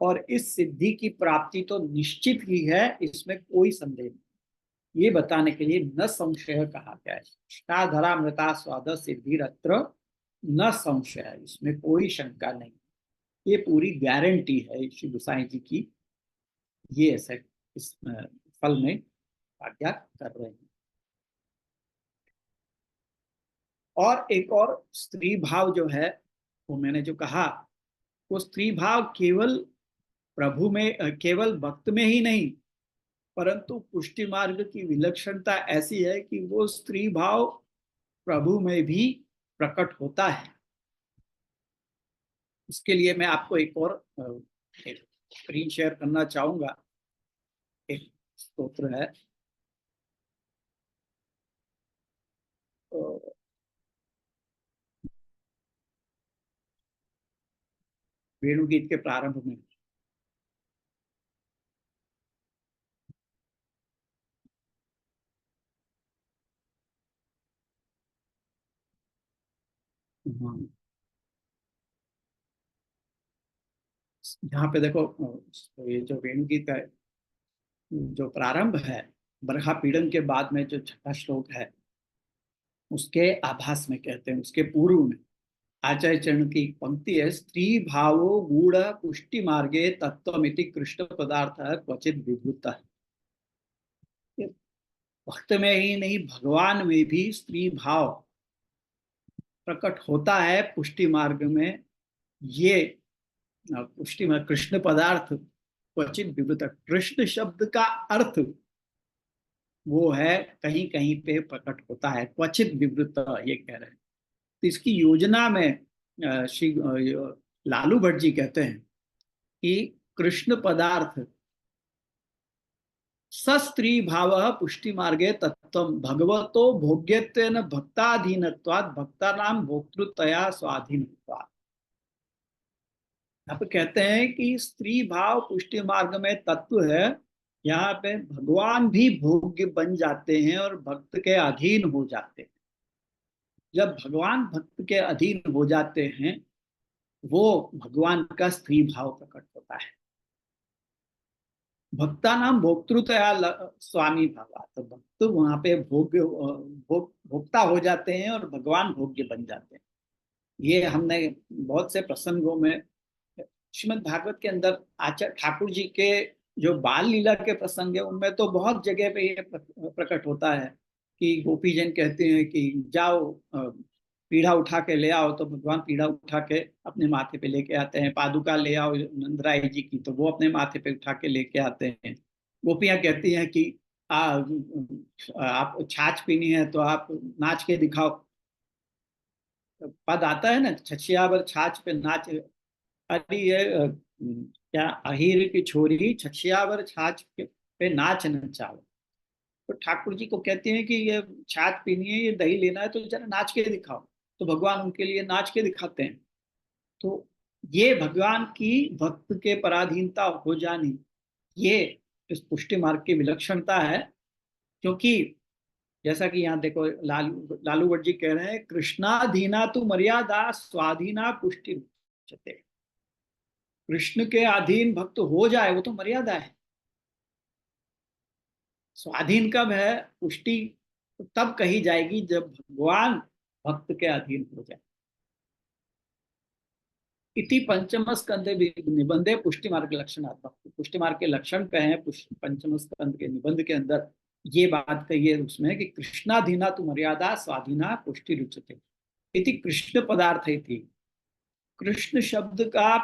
और इस सिद्धि की प्राप्ति तो निश्चित ही है, इसमें कोई संदेह नहीं। ये बताने के लिए न संशय कहा गया है। कृष्णाधरामृता स्वाद सिद्धिरत्र न संशय, इसमें कोई शंका नहीं। ये पूरी गारंटी है श्री गोसाई जी की, ये ऐसे इस फल में आज्ञा कर रहे हैं। और एक और स्त्री भाव जो है, वो मैंने जो कहा, वो स्त्री भाव केवल प्रभु में, केवल भक्त में ही नहीं, परंतु पुष्टि मार्ग की विलक्षणता ऐसी है कि वो स्त्री भाव प्रभु में भी प्रकट होता है। इसके लिए मैं आपको एक और एक स्क्रीन शेयर करना चाहूंगा। एक स्तोत्र है, वेणुगीत के प्रारंभ में। यहाँ पे देखो, ये जो वेणुगीत का जो प्रारंभ है, बरहा पीड़न के बाद में जो छठा श्लोक है, उसके आभास में कहते हैं, उसके पूर्व में आचार्य चरण की पंक्ति है, स्त्री भावो गूढ़ पुष्टि मार्गे तत्वमिति कृष्ण पदार्थ क्वचित विभूत। भक्त में ही नहीं, भगवान में भी स्त्री भाव प्रकट होता है पुष्टि मार्ग में। ये पुष्टि मार्ग कृष्ण पदार्थ क्वचित विभूत, कृष्ण शब्द का अर्थ वो है कहीं कहीं पे प्रकट होता है, क्वचित विवृत ये कह रहे हैं। तो इसकी योजना में श्री लालू भट्ट जी कहते हैं कि कृष्ण पदार्थ सस्त्री भाव पुष्टि मार्गे तत्व भगवतो भोग्यत्वेन भक्ताधीनत्वात् भक्तानां भोक्तृतया स्वाधीनत्वात्। आप कहते हैं कि स्त्री भाव पुष्टि मार्ग में तत्व है, यहाँ पे भगवान भी भोग्य बन जाते हैं और भक्त के अधीन हो जाते हैं। जब भगवान भक्त के अधीन हो जाते हैं, वो भगवान का स्त्री भाव प्रकट होता है। भक्ता नाम भोक्तृतया स्वामी भावा, तो भक्त वहां पे भोक्ता हो जाते हैं और भगवान भोग्य बन जाते हैं। ये हमने बहुत से प्रसंगों में श्रीमद् भागवत के अंदर आचार्य ठाकुर जी के जो बाल लीला के प्रसंग है, उनमें तो बहुत जगह पे ये प्रकट होता है कि गोपी जन कहते हैं कि जाओ पीढ़ा उठा के ले आओ, तो भगवान पीढ़ा उठा के अपने माथे पे लेके आते हैं। पादुका ले आओ नंदराय जी की, तो वो अपने माथे पे उठा के लेके आते हैं। गोपियां कहती हैं कि आप छाछ पीनी है तो आप नाच के दिखाओ। पद आता है ना, छछियावर छाछ पे नाच, अरे ये क्या अहीर की छोरी छछियावर छाछ पे नाच नचाओ। तो ठाकुर जी को कहते हैं कि ये छाछ पीनी है, ये दही लेना है, तो जरा नाच के दिखाओ। तो भगवान उनके लिए नाच के दिखाते हैं। तो ये भगवान की भक्त के पराधीनता हो जानी, ये इस पुष्टि मार्ग की विलक्षणता है। क्योंकि जैसा कि यहाँ देखो लालू भट्ट जी कह रहे हैं, कृष्णाधीना तु मर्यादा स्वाधीना पुष्टि उच्यते। कृष्ण के अधीन भक्त हो जाए वो तो मर्यादा है। स्वाधीन कब है? पुष्टि तब कही जाएगी जब भगवान भक्त के अधीन हो जाए। इति पंचम स्कंदे निबंधे पुष्टि मार्ग लक्षणात्मक, पुष्टि मार्ग के लक्षण कहे हैं पंचम स्कंद के निबंध के अंदर ये बात कही है उसमें कि कृष्णाधीना तु मर्यादा स्वाधीना पुष्टि रुचते इति कृष्ण पदार्थ थी। कृष्ण शब्द का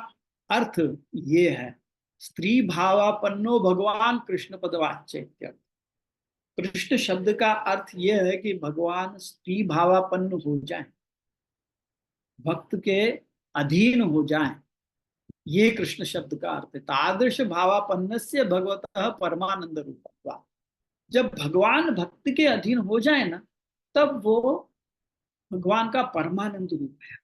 अर्थ ये है, स्त्री भावापन्नो भगवान कृष्ण पदवाच्य। कृष्ण शब्द का अर्थ यह है कि भगवान स्त्री भावापन्न हो जाए, भक्त के अधीन हो जाए, ये कृष्ण शब्द का अर्थ है। तादृश भावापन्न से भगवतः परमानंद रूपत्वा, जब भगवान भक्त के अधीन हो जाए ना, तब वो भगवान का परमानंद रूप है।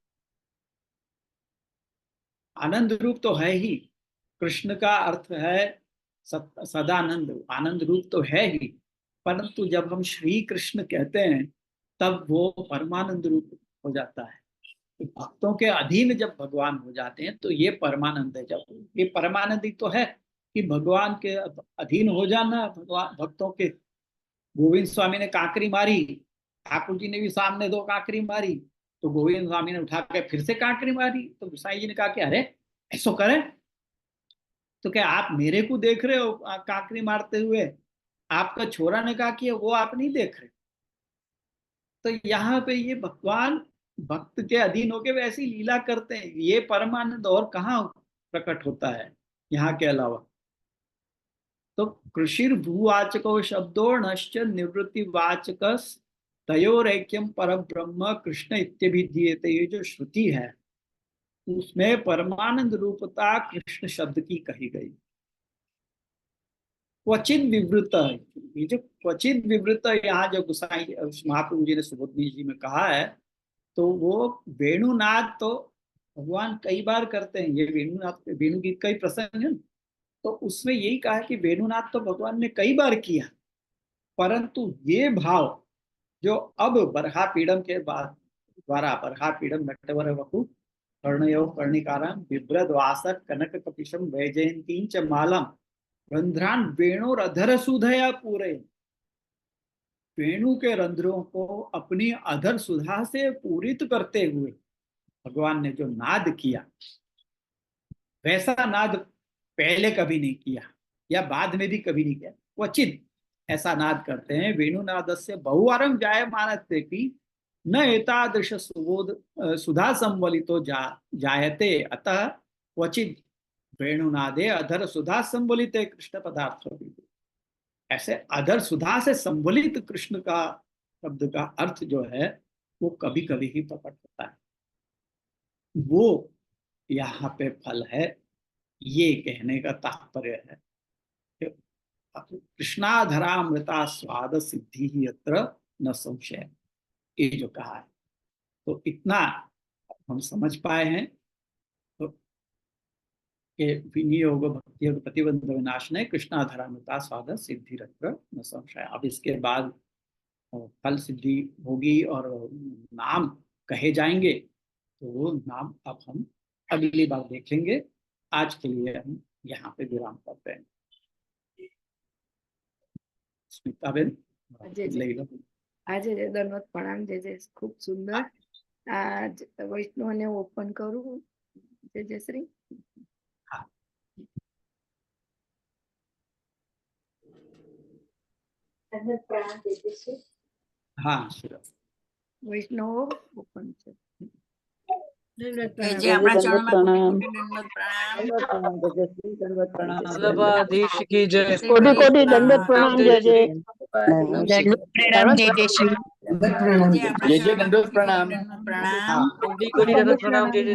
आनंद रूप तो है ही, कृष्ण का अर्थ है सदानंद, आनंद रूप तो है ही, परंतु जब हम श्री कृष्ण कहते हैं तब वो परमानंद रूप हो जाता है। तो भक्तों के अधीन जब भगवान हो जाते हैं तो ये परमानंद है। जब ये परमानंद ही तो है कि भगवान के अधीन हो जाना, भगवान भक्तों के। गोविंद स्वामी ने कांकरी मारी, ठाकुर जी ने भी सामने 2 कांकरी मारी, तो गोविंद स्वामी ने उठा के फिर से कांकरी मारी, तो गुसाई जी ने कहा कि अरे ऐसा करे, तो क्या आप मेरे को देख रहे हो कांकरी मारते हुए? आपका छोरा ने कहा कि वो आप नहीं देख रहे। तो यहाँ पे ये भगवान भक्त के अधीन होके वैसी लीला करते हैं, ये परमानंद और कहाँ प्रकट होता है यहाँ के अलावा? तो कृषिर भूवाचको शब्दो नश्च निवृत्तिवाचक तयोरैक्यम परब्रह्म कृष्ण इत्यभिधीयते, ये जो श्रुति है उसमें परमानंद रूपता कृष्ण शब्द की कही गई। क्वचित विवृत, ये जो क्वचित विवृत यहाँ जो गुसाई महाप्रभु जी ने सुबोधनी जी में कहा है, तो वो वेणुनाद तो भगवान कई बार करते हैं। ये वेणुनाद, वेणु गीत का ही प्रसंग है, तो उसमें यही कहा कि वेणुनाद तो भगवान ने कई बार किया, परंतु ये भाव जो अब बरहा पीड़म के बाद द्वारा, बरहा पीड़म नटवर वपु कर्णयो कर्णिकारम बिभ्रद वासक कनक कपिशम वैजयंती च मालम रंध्रान वेणुर अधर सुधया पूरे, वेणु के रंध्रों को अपनी अधर सुधा से पूरित करते हुए भगवान ने जो नाद किया, वैसा नाद पहले कभी नहीं किया या बाद में भी कभी नहीं किया। क्वचित ऐसा नाद करते हैं। वेणुनाद से बहुवारम जाय मानते की न एतादृश सुबोध सुधा संवलितो जायते, अतः क्वचित वेणुनादे अधर सुधा संवलित कृष्ण पदार्थ। ऐसे अधर सुधा से संवलित कृष्ण का शब्द का अर्थ जो है वो कभी कभी ही प्रकट होता है, वो यहाँ पे फल है। ये कहने का तात्पर्य है कृष्णाधरामृता स्वाद सिद्धि ही अत्र न संशय, ये जो कहा है। तो इतना हम समझ पाए हैं तो कि विनियोग भक्ति योग प्रतिबंध विनाशने कृष्णाधरामृता स्वाद सिद्धि अत्र न संशय। अब इसके बाद फल सिद्धि होगी और नाम कहे जाएंगे, तो वो नाम अब हम अगली बार देखेंगे। आज के लिए हम यहाँ पे विराम करते हैं। स्मिता बेन આજે દંડવત પ્રણામ જે ખૂબ સુંદર આ વૈષ્ણવને ઓપન કરું જે શ્રી हाँ વૈષ્ણવ ઓપન છે। वल्लभाधीश की जय। कोटि कोटि दंडवत प्रणाम जय जय। प्रणाम जय जय श्री जय जय दंडवत प्रणाम। कोटि कोटि दंडवत प्रणाम जय जय।